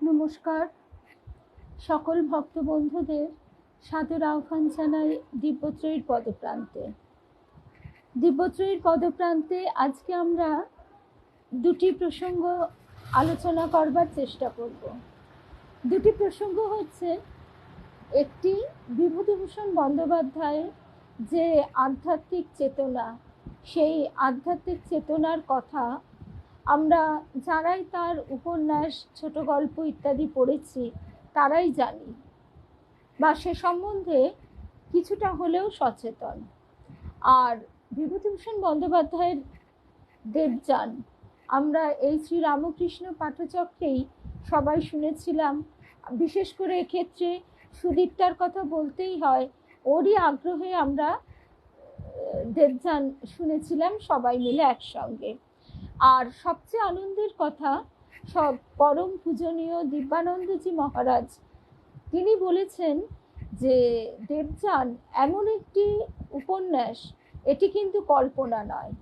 নমস্কার। সকল ভক্ত বন্ধুদের সাদর আহ্বান জানাই দিব্যত্রয়ীর পদপ্রান্তে। দিব্যত্রয়ীর পদপ্রান্তে আজকে আমরা দুটি প্রসঙ্গ আলোচনা করবার চেষ্টা করব। দুটি প্রসঙ্গ হচ্ছে, একটি বিভূতিভূষণ বন্দ্যোপাধ্যায়ের যে আধ্যাত্মিক চেতনা, সেই আধ্যাত্মিক চেতনার কথা আমরা যারাই তার উপন্যাস, ছোট গল্প ইত্যাদি পড়েছি তারাই জানি বা সে সম্বন্ধে কিছুটা হলেও সচেতন। আর বিভূতিভূষণ বন্দ্যোপাধ্যায়ের দেবযান আমরা এই শ্রীরামকৃষ্ণ পাঠচক্রেই সবাই শুনেছিলাম। বিশেষ করে এক্ষেত্রে সুদীপ্তার কথা বলতেই হয়, ওরই আগ্রহে আমরা দেবযান শুনেছিলাম সবাই মিলে একসঙ্গে। আর সবচেয়ে আনন্দের কথা, সব পরম পূজনীয় দিব্যানন্দজি মহারাজ তিনি বলেছেন যে দেবযান এমন একটি উপন্যাস, এটি কিন্তু কল্পনা নয়,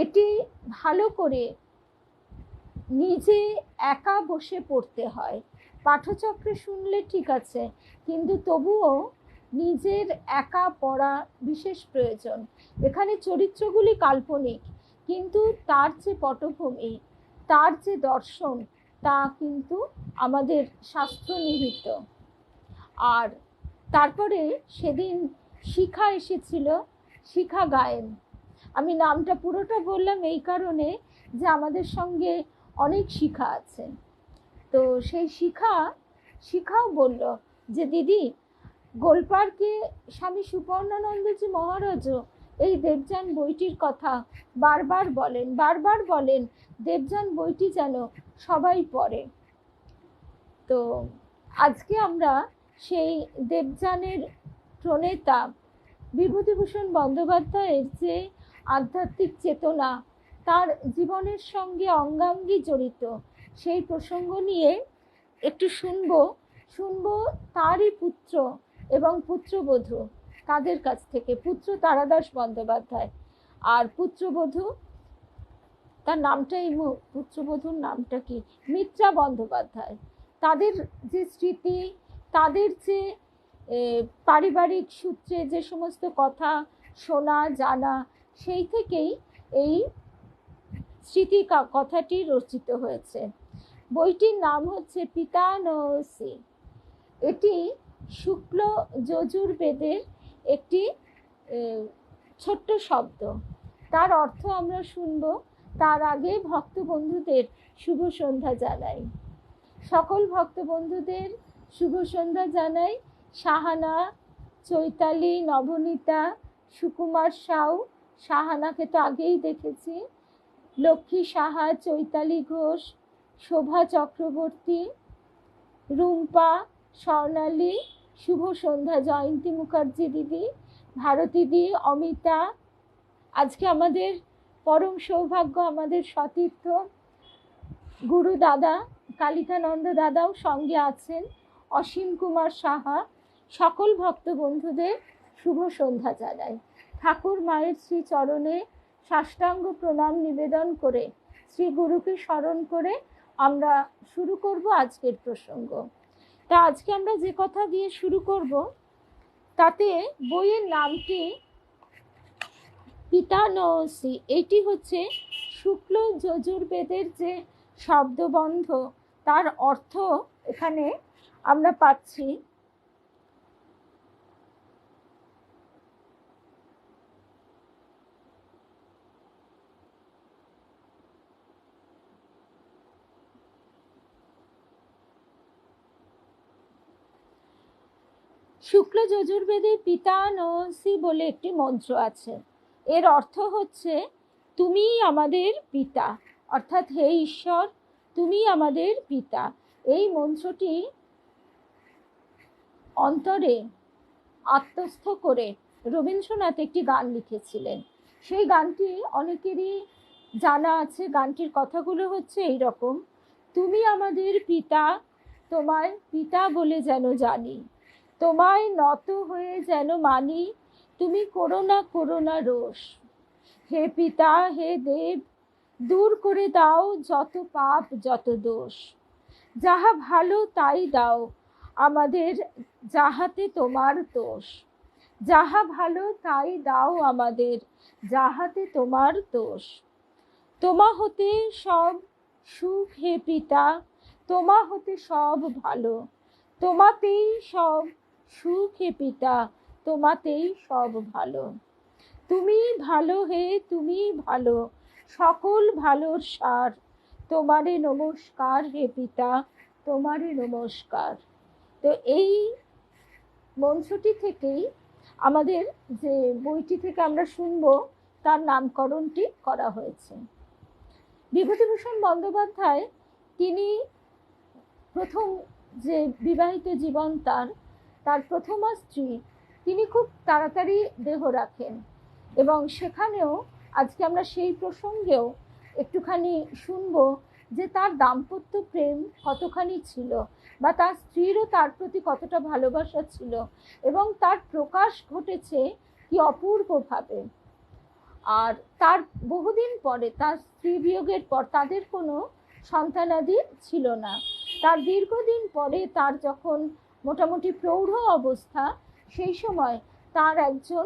এটি ভালো করে নিজে একা বসে পড়তে হয়। পাঠচক্রে শুনলে ঠিক আছে, কিন্তু তবুও নিজের একা পড়া বিশেষ প্রয়োজন। এখানে চরিত্রগুলি কাল্পনিক, কিন্তু তার যে পটভূমি, তার যে দর্শন, তা কিন্তু আমাদের শাস্ত্র নিহিত। আর তারপরে সেদিন শিখা এসেছিল, শিখা গায়েন। আমি নামটা পুরোটা বললাম এই কারণে যে আমাদের সঙ্গে অনেক শিখা আছে। তো সেই শিখাও বলল যে দিদি, গোলপার্কে স্বামী সুপর্ণানন্দজি মহারাজও এই দেবযান বইটির কথা বারবার বলেন, দেবযান বইটি যেন সবাই পড়ে। তো আজকে আমরা সেই দেবযানের প্রণেতা বিভূতিভূষণ বন্দ্যোপাধ্যায়ের যে আধ্যাত্মিক চেতনা তার জীবনের সঙ্গে অঙ্গাঙ্গি জড়িত, সেই প্রসঙ্গ নিয়ে একটু শুনবো তারই পুত্র এবং পুত্রবধূ তাদের কাছ থেকে। পুত্র তারাদাস বন্দ্যোপাধ্যায় আর পুত্রবধূ, তার নামটাই, পুত্রবধূর নামটা কি, মিত্রা বন্দ্যোপাধ্যায়। তাদের যে স্মৃতি, তাদের যে পারিবারিক সূত্রে যে সমস্ত কথা শোনা জানা, সেই থেকেই এই স্মৃতি কথাটি রচিত হয়েছে। বইটির নাম হচ্ছে পিতানহসি। এটি শুক্ল যজুর্বেদের একটি ছোট্ট শব্দ। তার অর্থ আমরা শুনব, তার আগে ভক্ত বন্ধুদের শুভ সন্ধ্যা জানাই। সকল ভক্ত বন্ধুদের শুভ সন্ধ্যা জানাই। সাহানা, চৈতালি, নবনীতা, সুকুমার সাউ, সাহানাকে তো আগেই দেখেছি, লক্ষ্মী সাহা, চৈতালি ঘোষ, শোভা চক্রবর্তী, রুম্পা, স্বর্ণালী, শুভ সন্ধ্যা জয়ন্তী মুখার্জি দিদি, ভারতী দি, অমিতা। আজকে আমাদের পরম সৌভাগ্য, আমাদের সতীর্থ গুরু দাদা কালিকানন্দ দাদাও সঙ্গে আছেন, অসীম কুমার সাহা। সকল ভক্ত বন্ধুদের শুভ সন্ধ্যা জানাই। ঠাকুর মায়ের শ্রী চরণে সাষ্টাঙ্গ প্রণাম নিবেদন করে, শ্রী গুরুকে স্মরণ করে আমরা শুরু করব আজকের প্রসঙ্গ। তা আজকে আমরা যে কথা দিয়ে শুরু করব, তাতে বইয়ের নামটি পিতানহসি। এটি হচ্ছে শুক্ল যজুর্বেদের যে শব্দবন্ধ, তার অর্থ এখানে আমরা পাচ্ছি। শুক্ল যজুর্বেদে পিতানহসি বলে একটি মন্ত্র আছে। এর অর্থ হচ্ছে তুমি আমাদের পিতা, অর্থাৎ হে ঈশ্বর তুমি আমাদের পিতা। এই মন্ত্রটি অন্তরে আত্মস্থ করে রবীন্দ্রনাথ একটি গান লিখেছিলেন। সেই গানটি অনেকেরই জানা আছে। গানটির কথাগুলো হচ্ছে এই রকম: তুমি আমাদের পিতা, তোমায় পিতা বলে যেন জানি, তোমায় নত হয়ে যেন মানি, তুমি করো না রোষ। হে পিতা, হে দেব, দূর করে দাও যত পাপ যত দোষ। যাহা ভালো তাই দাও আমাদের, যাহাতে তোমার দোষ। যাহা ভালো তাই দাও আমাদের, যাহাতে তোমার দোষ। তোমা হতে সব সুখ হে পিতা, তোমা হতে সব ভালো, তোমাতেই সব সুখ হে পিতা, তোমাতেই সব ভালো। তুমি ভালো হে, তুমি ভালো, সকল ভালোর সার, তোমারে নমস্কার হে পিতা, তোমারে নমস্কার। তো এই মঞ্চটি থেকেই আমাদের যে বইটি থেকে আমরা শুনবো তার নামকরণটি করা হয়েছে। বিভূতিভূষণ বন্দ্যোপাধ্যায় তিনি প্রথম যে বিবাহিত জীবন তার প্রথমা স্ত্রী, তিনি খুব তাড়াতাড়ি দেহ রাখেন এবং সেখানেও আজকে আমরা সেই প্রসঙ্গেও একটুখানি শুনবো যে তার দাম্পত্য প্রেম কতখানি ছিল বা তার স্ত্রীরও তার প্রতি কতটা ভালোবাসা ছিল এবং তার প্রকাশ ঘটেছে কি অপূর্বভাবে। আর তার বহুদিন পরে, তার স্ত্রী বিয়োগের পর তাদের কোনো সন্তানাদি ছিল না। তার দীর্ঘদিন পরে তার যখন মোটামুটি প্রৌঢ় অবস্থা, সেই সময় তার একজন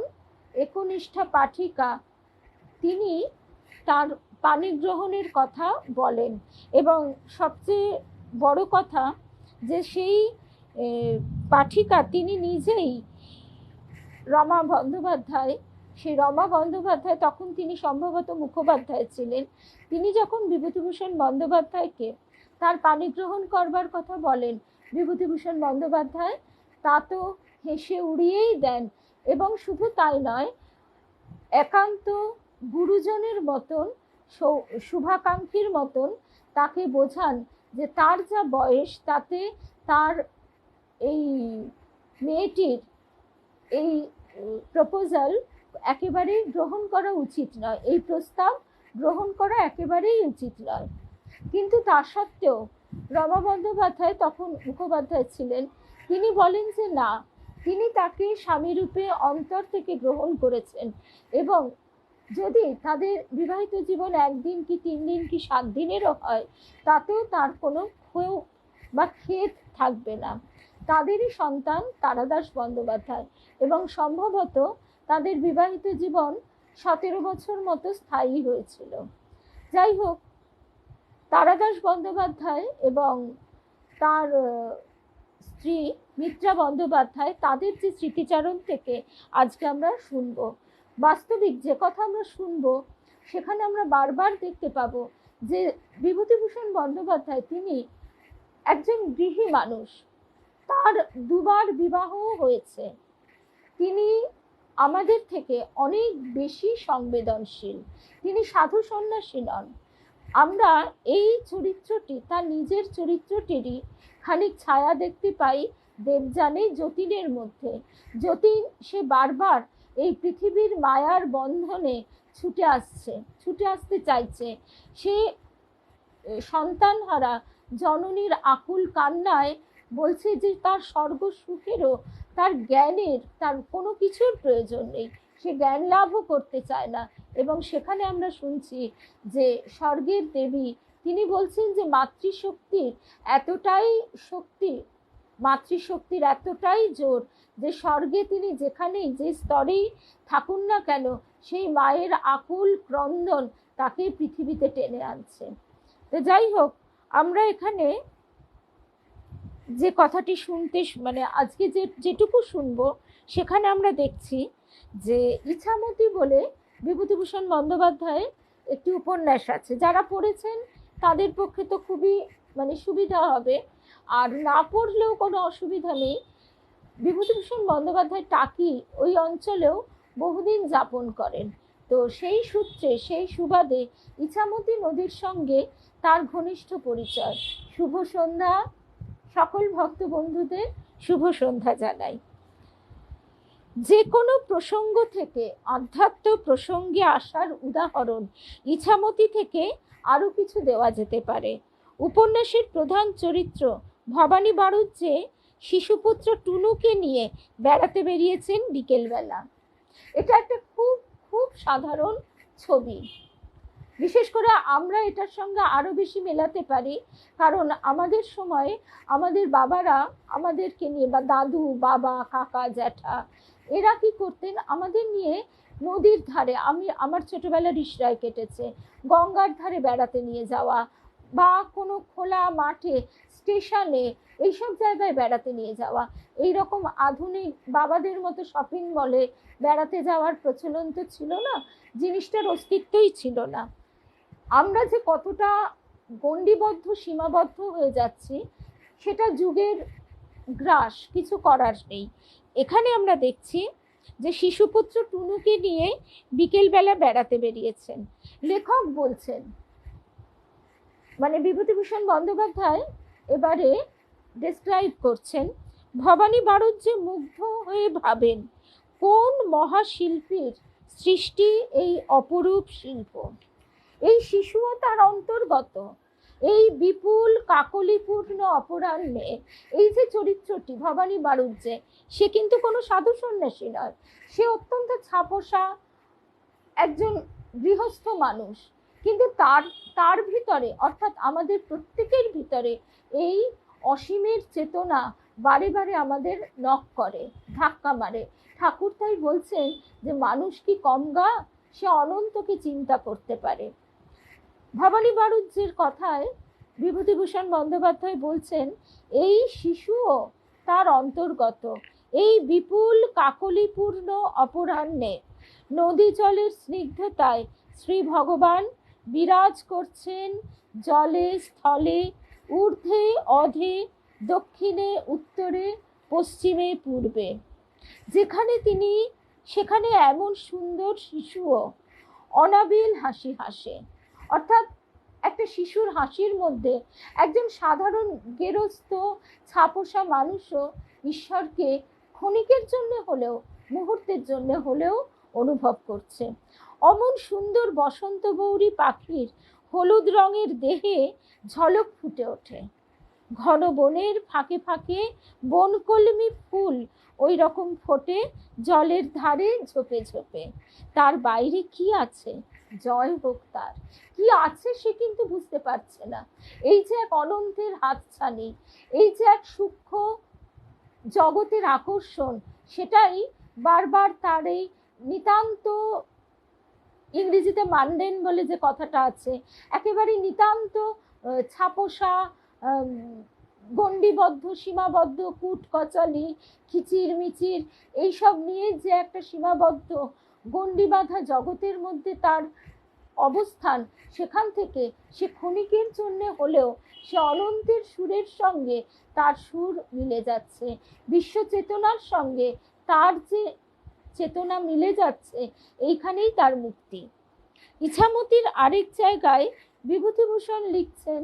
একনিষ্ঠা পাঠিকা তিনি তার পাণিগ্রহণের কথা বলেন এবং সবচেয়ে বড় কথা যে সেই পাঠিকা তিনি নিজেই রমা বন্দ্যোপাধ্যায়, সেই রমা বন্দ্যোপাধ্যায় তখন তিনি সম্ভবত মুখোপাধ্যায় ছিলেন, তিনি যখন বিভূতিভূষণ বন্দ্যোপাধ্যায়কে তার পাণিগ্রহণ করবার কথা বলেন, বিভূতিভূষণ বন্দ্যোপাধ্যায় তা তো হেসে উড়িয়েই দেন এবং শুধু তাই নয়, একান্ত গুরুজনের মতন, শুভাকাঙ্ক্ষীর মতন তাকে বোঝান যে তার যা বয়স তাতে তার এই মেয়েটির এই প্রপোজাল একেবারেই গ্রহণ করা উচিত নয়, এই প্রস্তাব গ্রহণ করা একেবারেই উচিত নয়। কিন্তু তা সত্ত্বেও রমা বন্দ্যোপাধ্যায় তখন মুখোপাধ্যায় ছিলেন, তিনি বলেন যে না, তিনি তাকে স্বামীরূপে অন্তর থেকে গ্রহণ করেছেন এবং যদি তাদের বিবাহিত জীবন 1 দিন কি 3 দিন কি 7 দিনেরও হয়, তাতেও তার কোনো ক্ষোভ বা খেদ থাকবে না। তাদেরই সন্তান তারাদাস বন্দ্যোপাধ্যায় এবং সম্ভবত তাদের বিবাহিত জীবন 17 বছর মতো স্থায়ী হয়েছিল। যাই হোক, তারাদাস বন্দ্যোপাধ্যায় এবং তার স্ত্রী মিত্রা বন্দ্যোপাধ্যায় তাদের যে স্মৃতিচারণ থেকে আজকে আমরা শুনবো, বাস্তবিক যে কথা আমরা শুনবো সেখানে আমরা বারবার দেখতে পাবো যে বিভূতিভূষণ বন্দ্যোপাধ্যায় তিনি একজন গৃহী মানুষ, তার 2 বার বিবাহ হয়েছে, তিনি আমাদের থেকে অনেক বেশি সংবেদনশীল, তিনি সাধু সন্ন্যাসী নন। আমরা এই চরিত্রটি, তার নিজের চরিত্রটিরই খানিক ছায়া দেখতে পাই দেবযানী যতীনের মধ্যে। যতীন সে বারবার এই পৃথিবীর মায়ার বন্ধনে ছুটে আসতে চাইছে, সে সন্তানহারা জননীর আকুল কান্নায় বলছে যে তার স্বর্গ সুখেরও, তার জ্ঞানের, তার কোনো কিছুর প্রয়োজন নেই, সে জ্ঞান লাভও করতে চায় না। এবং সেখানে আমরা শুনছি যে স্বর্গের দেবী তিনি বলছেন যে মাতৃশক্তির এতটাই জোর যে স্বর্গে তিনি যেখানেই যে স্তরেই থাকুন না কেন, সেই মায়ের আকুল ক্রন্দন তাকে পৃথিবীতে টেনে আনছে। তো যাই হোক, আমরা এখানে যে কথাটি শুনতে আজকে যেটুকু শুনবো সেখানে আমরা দেখছি যে ইছামতি বলে বিভূতিভূষণ বন্দ্যোপাধ্যায়ের একটি উপন্যাস আছে, যারা পড়েছেন তাদের পক্ষে তো খুবই সুবিধা হবে, আর না পড়লেও কোনো অসুবিধা নেই। বিভূতিভূষণ বন্দ্যোপাধ্যায় টাকি ওই অঞ্চলেও বহুদিন যাপন করেন, তো সেই সূত্রে, সেই সুবাদে ইছামতি নদীর সঙ্গে তার ঘনিষ্ঠ পরিচয়। শুভ সন্ধ্যা, সকল ভক্ত বন্ধুদের শুভ সন্ধ্যা জানাই। যে কোনো প্রসঙ্গ থেকে আধ্যাত্ম প্রসঙ্গে আসার উদাহরণ ইছামতি থেকে আরও কিছু দেওয়া যেতে পারে। উপন্যাসের প্রধান চরিত্র ভবানী বাড়ুজ্যে শিশুপুত্র টুনুকে নিয়ে বেড়াতে বেরিয়েছেন বিকেলবেলা। এটা একটা খুব খুব সাধারণ ছবি। বিশেষ করে আমরা এটার সঙ্গে আরো বেশি মেলাতে পারি, কারণ আমাদের সময় আমাদের বাবারা আমাদেরকে নিয়ে, বা দাদু, বাবা, কাকা, জ্যাঠা, এরা কি করতেন, আমাদের নিয়ে নদীর ধারে, আমার ছোটবেলা রিসরায় কেটেছে, গঙ্গার ধারে বেড়াতে নিয়ে যাওয়া, বা কোনো খোলা মাঠে, স্টেশনে, এইসব জায়গায় বেড়াতে নিয়ে যাওয়া। এইরকম আধুনিক বাবাদের মতো শপিং মলে বেড়াতে যাওয়ার প্রচলন তো ছিল না, জিনিসটার অস্তিত্বই ছিল না। আমরা যে কতটা গণ্ডিবদ্ধ, সীমাবদ্ধ হয়ে যাচ্ছি, সেটা যুগের গ্রাস, কিছু করার নেই। এখানে আমরা দেখছি যে শিশুপুত্র টুনুকে নিয়ে বিকেলবেলা বেড়াতে বেরিয়েছেন। লেখক বলছেন, মানে বিভূতিভূষণ বন্দ্যোপাধ্যায় এবারে ডেসক্রাইব করছেন, ভবানী বাড়ুজ্যে মুগ্ধ হয়ে ভাবেন, কোন মহাশিল্পীর সৃষ্টি এই অপরূপ শিল্প। এই শিশুও তার অন্তর্গত। এই বিপুল কাকলিপূর্ণ অপরাহ্নে এই যে চরিত্রটি ভবানী বাড়ুজ্যে, সে কিন্তু কোনো সাধু সন্ন্যাসী নয়, সে অত্যন্ত ছাপোষা একজন গৃহস্থ মানুষ, কিন্তু তার ভিতরে, অর্থাৎ আমাদের প্রত্যেকের ভিতরে এই অসীমের চেতনা বারে বারে আমাদের নক করে, ধাক্কা মারে। ঠাকুর তাই বলছেন যে মানুষ কি কম গা, সে অনন্তকে চিন্তা করতে পারে। ভবানী বাড়ুজ্যের কথায় বিভূতিভূষণ বন্দ্যোপাধ্যায় বলছেন, এই শিশুও তার অন্তর্গত। এই বিপুল কাকলিপূর্ণ অপরাহ্নে নদী জলের স্নিগ্ধতায় শ্রী ভগবান বিরাজ করছেন জলে, স্থলে, ঊর্ধ্বে, অধে, দক্ষিণে, উত্তরে, পশ্চিমে, পূর্বে। যেখানে তিনি, সেখানে এমন সুন্দর শিশুও অনাবিল হাসি হাসে। অর্থাৎ একটা শিশুর হাসির মধ্যে একজন সাধারণ গেরস্থ ছাপোষা মানুষও ঈশ্বরকে ক্ষণিকের জন্য হলেও, মুহূর্তের জন্য হলেও অনুভব করছে। অমন সুন্দর বসন্ত গৌরী পাখির হলুদ রঙের দেহে ঝলক ফুটে ওঠে। ঘন বনের ফাঁকে ফাঁকে বনকলমি ফুল ওই রকম ফোটে জলের ধারে ঝোপে ঝোপে। তার বাইরে কি আছে, জয় হোক তার, কি আছে সে কিন্তু বুঝতে পারছে না। এই যে এক অনন্তের হাতছানি, এই যে এক সূক্ষ্ম জগতের আকর্ষণ, সেটাই বারবার তার এই নিতান্ত, ইংরেজিতে মান্ডেন বলে যে কথাটা আছে, একেবারে নিতান্ত ছাপোষা, গণ্ডিবদ্ধ, সীমাবদ্ধ, কুটকচালি, খিচির মিচির, এইসব নিয়ে যে একটা সীমাবদ্ধ গণ্ডি বাঁধা জগতের মধ্যে তার অবস্থান, সেখান থেকে সে ক্ষণিকের জন্য হলেও সে অনন্তের সুরের সঙ্গে তার সুর মিলে যাচ্ছে, বিশ্ব চেতনার সঙ্গে তার যে চেতনা মিলে যাচ্ছে, এইখানেই তার মুক্তি। ইছামতির আরেক জায়গায় বিভূতিভূষণ লিখছেন,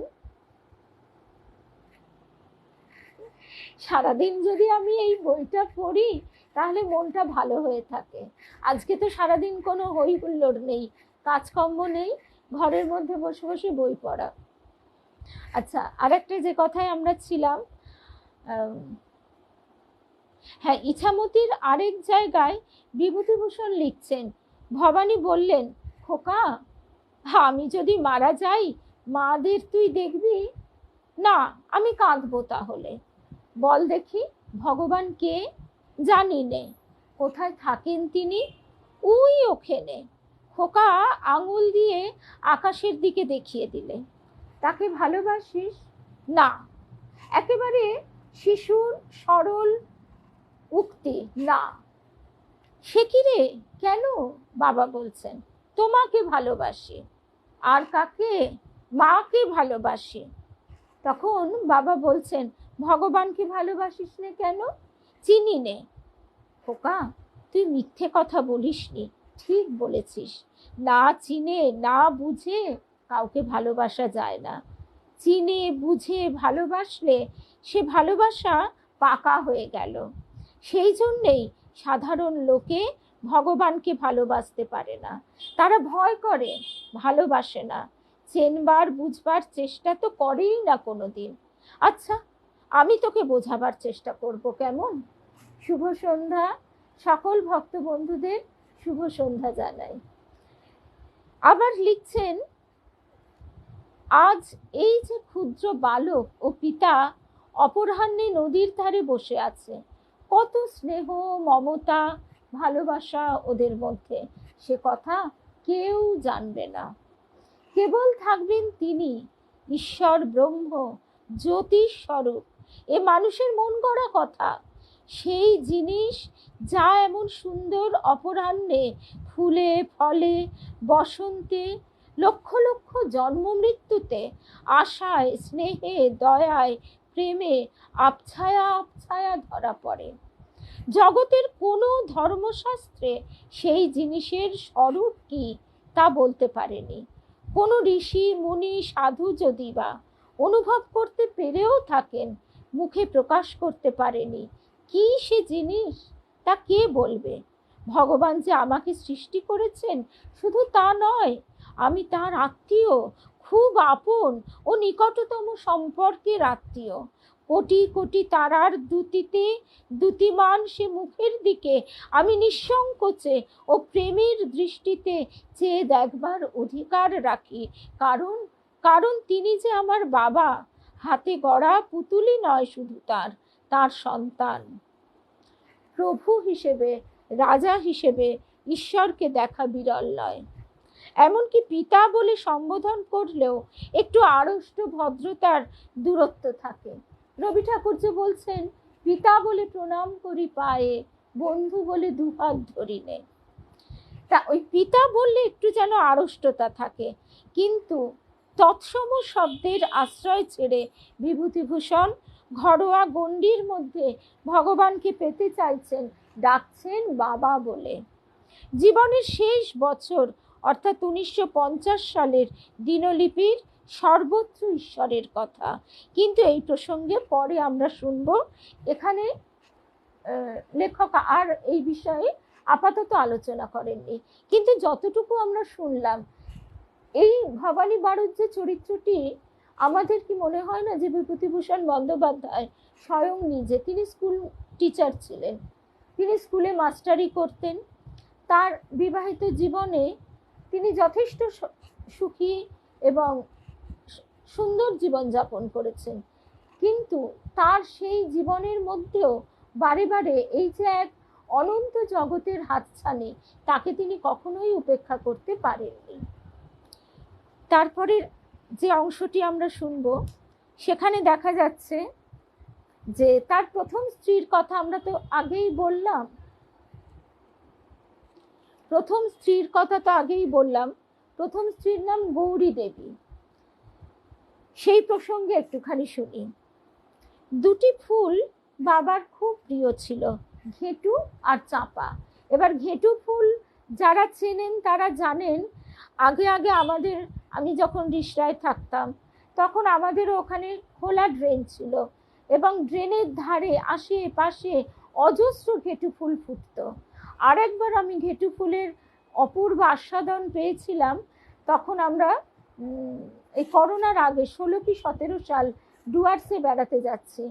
সারাদিন যদি আমি এই বইটা পড়ি তাহলে মনটা ভালো হয়ে থাকে। আজকে তো সারাদিন কোনো হই হুল্লোড় নেই, কাজকর্ম নেই, ঘরের মধ্যে বসে বসে বই পড়া। আচ্ছা, আরেকটা যে কথায় আমরা ছিলাম, হ্যাঁ, ইছামতির আরেক জায়গায় বিভূতিভূষণ লিখছেন, ভবানী বললেন, খোকা, আমি যদি মারা যাই মাদের তুই দেখবি না, আমি কাঁদবো তাহলে। বল দেখি ভগবান কে? জানি নে। কোথায় থাকেন তিনি? ওই ওখানে। খোকা আঙুল দিয়ে আকাশের দিকে দেখিয়ে দিলে। তাকে ভালোবাসিস? না। একেবারে শিশুর সরল উক্তি, না। সে কি রে, কেন? বাবা বলছেন, তোমাকে ভালোবাসি। আর কাকে? মাকে ভালোবাসি। তখন বাবা বলছেন, ভগবানকে ভালোবাসিস নে কেন? চিনি নে। খোকা, তুই মিথ্যে কথা বলিস নি, ঠিক বলেছিস। না চিনে না বুঝে কাউকে ভালোবাসা যায় না। চিনে বুঝে ভালোবাসলে সে ভালোবাসা পাকা হয়ে গেল। সেই জন্যেই সাধারণ লোকে ভগবানকে ভালোবাসতে পারে না, তারা ভয় করে, ভালোবাসে না, চেনবার বুঝবার চেষ্টা তো করেই না কোনোদিন। আচ্ছা, আমি তোকে বোঝাবার চেষ্টা করব, কেমন? শুভ সন্ধ্যা, সকল ভক্ত বন্ধুদের শুভ সন্ধ্যা জানাই। আবার লিখছেন আজ এই যে ক্ষুদ্র বালক ও পিতা অপরাহ্নে নদীর ধারে বসে আছে, কত স্নেহ, মমতা, ভালোবাসা ওদের মধ্যে, সে কথা কেউ জানবে না। কেবল থাকবেন তিনি, ঈশ্বর ব্রহ্ম, জ্যোতিষ স্বরূপ। এ মানুষের মন গড়া কথা, সেই জিনিস যা এমন সুন্দর অপরাহ্নে ফুলে ফলে, বসন্তে, লক্ষ লক্ষ জন্ম মৃত্যুতে, আশায়, স্নেহে, দয়ায়, প্রেমে আবছায়া আবছায়া ধরা পড়ে। জগতের কোনো ধর্মশাস্ত্রে সেই জিনিসের স্বরূপ কি তা বলতে পারেনি। কোনো ঋষি মুনি সাধু যদি বা অনুভব করতে পেরেও থাকেন, মুখে প্রকাশ করতে পারেনি। কি সে জিনিস তা কে বলবে? ভগবান যে আমাকে সৃষ্টি করেছেন, শুধু তা নয়, আমি তার আত্মীয়, খুব আপন ও নিকটতম সম্পর্কের আত্মীয়। কোটি কোটি তারার দ্যুতিতে দ্যুতিমান সে মুখের দিকে আমি নিঃসংকোচে ও প্রেমের দৃষ্টিতে চেয়ে দেখবার অধিকার রাখি। কারণ কারণ তিনি যে আমার বাবা, হাতে গড়া পুতুলি নয় শুধু, তার সন্তান। প্রভু হিসেবে, রাজা হিসেবে ঈশ্বরকে দেখা বিরল নয়। এমনকি পিতা বলে সম্বোধন করলেও একটু আড়ষ্ট ভদ্রতার দূরত্ব থাকে। রবি ঠাকুর যে বলছেন, পিতা বলে প্রণাম করি পায়ে, বন্ধু বলে দুহাত ধরিনে। তা ওই পিতা বললে একটু যেন আড়ষ্টতা থাকে, কিন্তু তৎসম শব্দের আশ্রয় ছেড়ে বিভূতিভূষণ ঘরোয়া গণ্ডির মধ্যে ভগবানকে পেতে চাইছেন, ডাকছেন বাবা বলে। জীবনের শেষ বছর অর্থাৎ 1950 সালের দিনলিপির সর্বত্র ঈশ্বরের কথা, কিন্তু এই প্রসঙ্গে পরে আমরা শুনব। এখানে লেখক আর এই বিষয়ে আপাতত আলোচনা করেননি, কিন্তু যতটুকু আমরা শুনলাম, এই ভবানী বাড়ুর যে চরিত্রটি, আমাদের কি মনে হয় না যে বিভূতিভূষণ বন্দ্যোপাধ্যায় স্বয়ং নিজে, তিনি স্কুল টিচার ছিলেন, তিনি স্কুলে মাস্টারি করতেন। তার বিবাহিত জীবনে তিনি যথেষ্ট সুখী এবং সুন্দর জীবনযাপন করেছেন, কিন্তু তার সেই জীবনের মধ্যেও বারে বারে এই যে এক অনন্ত জগতের হাতছানি, তাকে তিনি কখনোই উপেক্ষা করতে পারেননি। তারপরে যে অংশটি আমরা শুনব, সেখানে দেখা যাচ্ছে যে তার প্রথম স্ত্রীর কথা আমরা তো আগেই বললাম, প্রথম স্ত্রীর নাম গৌরী দেবী। সেই প্রসঙ্গে একটুখানি শুনি। দুটি ফুল বাবার খুব প্রিয় ছিল, ঘেটু আর চাঁপা। এবার ঘেটু ফুল যারা চেনেন তারা জানেন, আগে আমি যখন রিষড়ায় থাকতাম, তখন আমাদেরও ওখানে খোলা ড্রেন ছিল, এবং ড্রেনের ধারে আশেপাশে অজস্র ঘেটু ফুল ফুটত। আরেকবার আমি ঘেটু ফুলের অপূর্ব আস্বাদন পেয়েছিলাম, তখন আমরা এই করোনার আগে 16 কি 17 সাল ডুয়ার্সে বেড়াতে যাচ্ছি।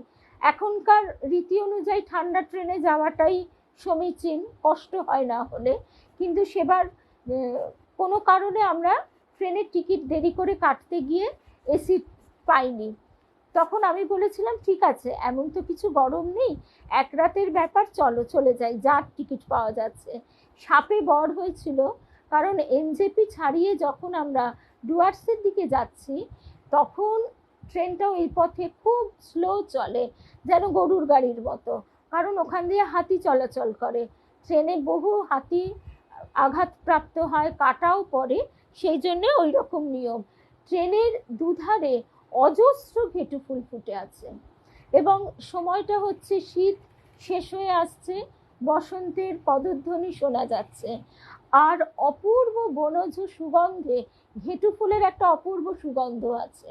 এখনকার রীতি অনুযায়ী ঠান্ডা ট্রেনে যাওয়াটাই সমীচীন, কষ্ট হয় না হলে, কিন্তু সেবার কোনো কারণে আমরা ট্রেনের টিকিট দেরি করে কাটতে গিয়ে এসি পাইনি। তখন আমি বলেছিলাম, ঠিক আছে, এমন তো কিছু গরম নেই, এক রাতের ব্যাপার, চলে যাই, যার টিকিট পাওয়া যাচ্ছে। সাপে বর হয়েছিল, কারণ এনজেপি ছাড়িয়ে যখন আমরা ডুয়ার্সের দিকে যাচ্ছি, তখন ট্রেনটা ওই পথে খুব স্লো চলে, যেন গরুর গাড়ির মতো, কারণ ওখান দিয়ে হাতি চলাচল করে। ট্রেনে বহু হাতি আঘাতপ্রাপ্ত হয়, কাটাও পড়ে, সেই জন্য ওই রকম নিয়ম। ট্রেনের দুধারে অজস্র ঘেটু ফুল ফুটে আছে, এবং সময়টা হচ্ছে শীত শেষ হয়ে আসছে, বসন্তের পদধ্বনি শোনা যাচ্ছে, আর অপূর্ব বনজ সুগন্ধে, ঘেটু ফুলের একটা অপূর্ব সুগন্ধ আছে।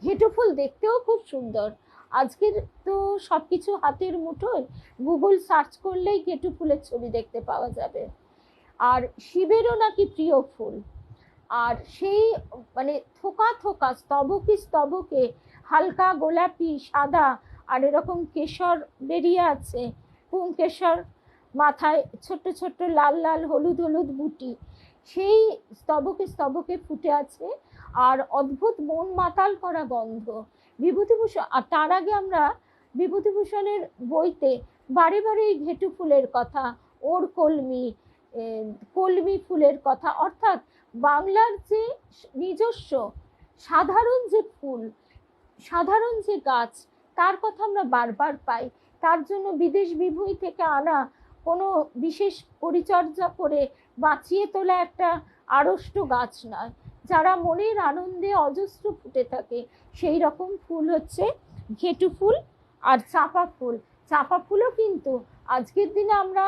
ঘেটু ফুল দেখতেও খুব সুন্দর। আজকের তো সবকিছু হাতের মুঠোয়, গুগল সার্চ করলেই ঘেটু ফুলের ছবি দেখতে পাওয়া যাবে। আর শিবেরও নাকি প্রিয় ফুল, আর সেই মানে থোকা থোকা স্তবকে হালকা গোলাপি, সাদা, আর এরকম কেশর বেরিয়ে আছে, পুংকেশর, মাথায় ছোট্ট ছোট্ট লাল লাল হলুদ হলুদ বুটি, সেই স্তবকে ফুটে আছে। আর অদ্ভুত মন মাতাল করা গন্ধ। বিভূতিভূষণ, আর তার আগে আমরা বিভূতিভূষণের বইতে বারে বারে এই ঘেটু ফুলের কথা, ওর কলমি, কলমি ফুলের কথা, অর্থাৎ বাংলার যে নিজস্ব সাধারণ যে ফুল, সাধারণ যে গাছ, তার কথা আমরা বারবার পাই। তার জন্য বিদেশ বিভূঁই থেকে আনা কোনো বিশেষ পরিচর্যা করে বাঁচিয়ে তোলা একটা আড়ষ্ট গাছ নয়, যারা মনের আনন্দে অজস্র ফুটে থাকে, সেই রকম ফুল হচ্ছে ঘেটু ফুল আর চাঁপা ফুল। চাঁপা ফুলও কিন্তু আজকের দিনে আমরা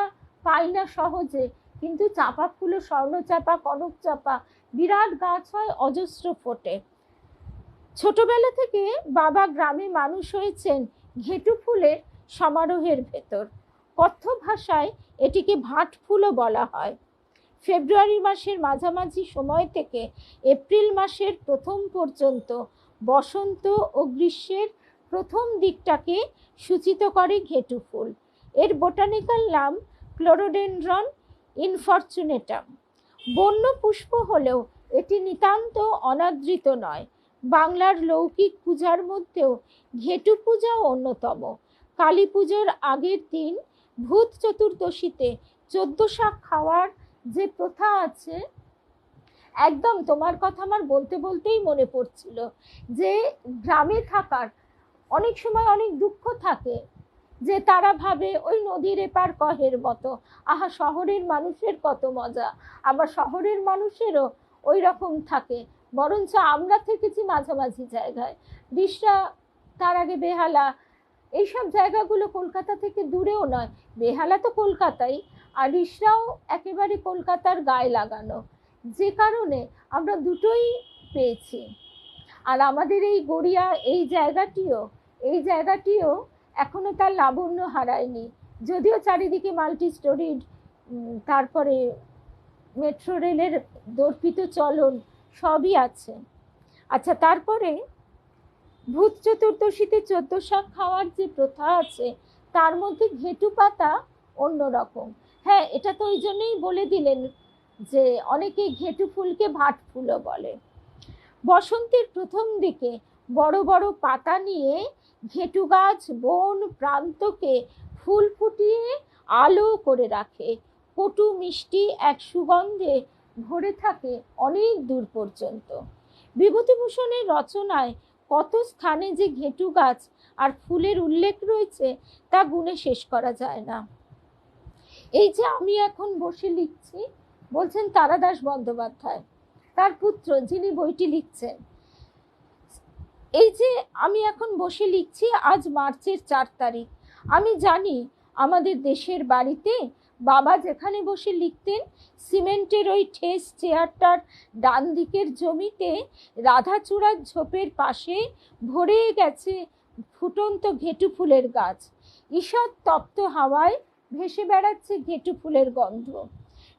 পাই না সহজে, কিন্তু চাঁপা ফুলও স্বর্ণচাঁপা, কনক চাঁপা বিরাট গাছ হয়, অজস্র ফোটে। ছোটবেলা থেকে বাবা গ্রামে মানুষ হয়েছেন ঘেটু ফুলের সমারোহের ভেতর। কথ্য ভাষায় এটিকে ভাট ফুলও বলা হয়। ফেব্রুয়ারি মাসের মাঝামাঝি সময় থেকে এপ্রিল মাসের প্রথম পর্যন্ত বসন্ত ও গ্রীষ্মের প্রথম দিকটাকে সূচিত করে ঘেটু ফুল। এর বোটানিক্যাল নাম ক্লোরোডেনড্রন ইনফরচুনেটাম। বন্য পুষ্প হলেও এটি নিতান্ত অনাদৃত নয়। বাংলার লৌকিক পূজার মধ্যেও ঘেটু পূজাও অন্যতম। কালী পুজোর আগের দিন ভূত চতুর্দশীতে 14 শাক খাওয়ার যে প্রথা আছে, একদম তোমার কথা আমার বলতে বলতেই মনে পড়ছিল যে গ্রামে থাকার অনেক সময় অনেক দুঃখ থাকে, যে তারা ভাবে ওই নদীর এপার কহের মতো, আহা শহরের মানুষের কত মজা। আবার শহরের মানুষেরও ওই রকম থাকে, বরঞ্চ আমরা থেকেছি মাঝামাঝি জায়গায়, ডিশরা, তার আগে বেহালা, এইসব জায়গাগুলো কলকাতা থেকে দূরেও নয়। বেহালা তো কলকাতাই, আর রিসরাও একেবারে কলকাতার গায়ে লাগানো, যে কারণে আমরা দুটোই পেয়েছি। আর আমাদের এই গড়িয়া এই জায়গাটিও এখনো তার লাবণ্য হারায়নি, যদিও চারিদিকে মাল্টি স্টোরিড, তারপরে মেট্রো রেলের দর্পিত চলন সবই আছে। আচ্ছা, তারপরে ভূত চতুর্দশীতে 14 শাক খাওয়ার যে প্রথা আছে, তার মধ্যে ঘেটু পাতা অন্যরকম। হ্যাঁ, এটা তো ওই জন্যই বলে দিলেন যে অনেকে ঘেটু ফুলকে ভাট ফুলও বলে। বসন্তের প্রথম দিকে বড় বড় পাতা নিয়ে ঘেটু গাছ বন প্রান্তকে ফুল ফুটিয়ে আলো করে রাখে। কটু মিষ্টি এক সুগন্ধে ভরে থাকে অনেক দূর পর্যন্ত। বিভূতিভূষণের রচনায় কত স্থানে যে ঘেটু গাছ আর ফুলের উল্লেখ রয়েছে তা গুণে শেষ করা যায় না। এই যে আমি এখন বসে লিখছি, বলছেন তারাদাস বন্দ্যোপাধ্যায়, তার পুত্র, যিনি বইটি লিখছেন। এই যে আমি এখন বসে লিখছি, আজ মার্চের 4 তারিখ। আমি জানি আমাদের দেশের বাড়িতে বাবা যেখানে বসে লিখতেন, সিমেন্টের ওই ঠেস চেয়ারটার ডান দিকের জমিতে রাধাচূড়ার ঝোপের পাশে ভরে গেছে ফুটন্ত ঘেটু ফুলের গাছ। ঈষৎ তপ্ত হাওয়ায় ভেসে বেড়াচ্ছে ঘেটু ফুলের গন্ধ।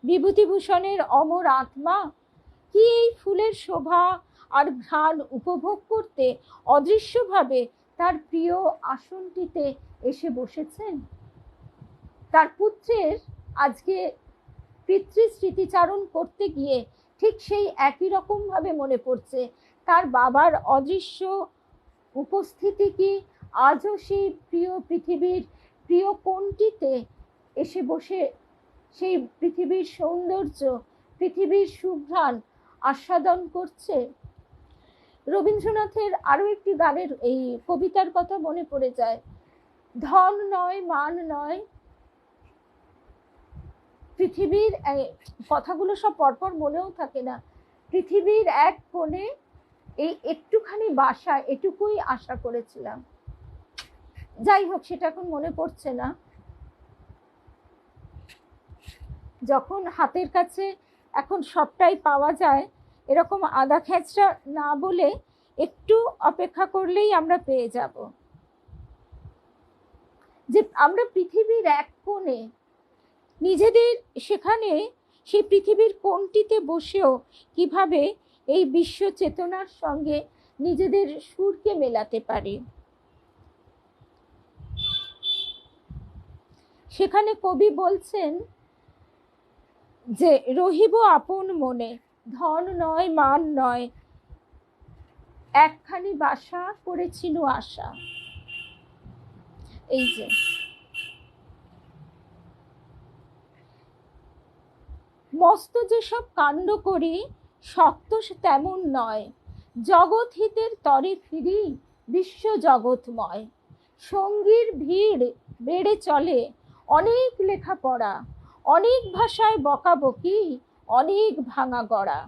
বিভূতিভূষণের অমর আত্মা কি এই ফুলের শোভা আর ঘ্রাণ উপভোগ করতে অদৃশ্যভাবে তার প্রিয় আসনটিতে এসে বসেছেন? তার পুত্রের আজকে পিতৃস্মৃতিচারণ করতে গিয়ে ঠিক সেই একই রকম ভাবে মনে পড়ছে তার বাবার অদৃশ্য উপস্থিতি কি আজও সেই প্রিয় পৃথিবীর প্রিয় কোণটিতে এসে বসে সেই পৃথিবীর সৌন্দর্য, পৃথিবীর সুঘ্রাণ আস্বাদন করছে। রবীন্দ্রনাথের আরো একটি গানের এই কবিতার কথা মনে পড়ে যায়, ধন নয় মান নয় পৃথিবীর, কথাগুলো সব পরপর মনেও থাকে না, পৃথিবীর এক কোণে এই একটুখানি বাসা, এটুকুই আশা করেছিলাম। যাই হোক, সেটা এখন মনে পড়ছে না। যখন হাতের কাছে এখন সবটাই পাওয়া যায়, এরকম আদা খেঁচড়া না বলে একটু অপেক্ষা করলেই আমরা পেয়ে যাব যে আমরা পৃথিবীর এক কোণে নিজেদের, সেখানে সেই পৃথিবীর কোণটিতে বসেও কিভাবে এই বিশ্ব চেতনার সঙ্গে নিজেদের সুরকে মেলাতে পারি। সেখানে কবি বলছেন যে রহিব আপন মনে, ধন নয় মান নয় একখানি বাসা করেছিল আশা। এই যে মস্ত যেসব কাণ্ড করি শক্ত তেমন নয়, জগৎ হিতের তরে ফিরি বিশ্ব জগৎময়। সঙ্গীর ভিড় বেড়ে চলে অনেক লেখাপড়া, অনেক ভাষায় বকাবকি, অনেক ভাঙা গড়া।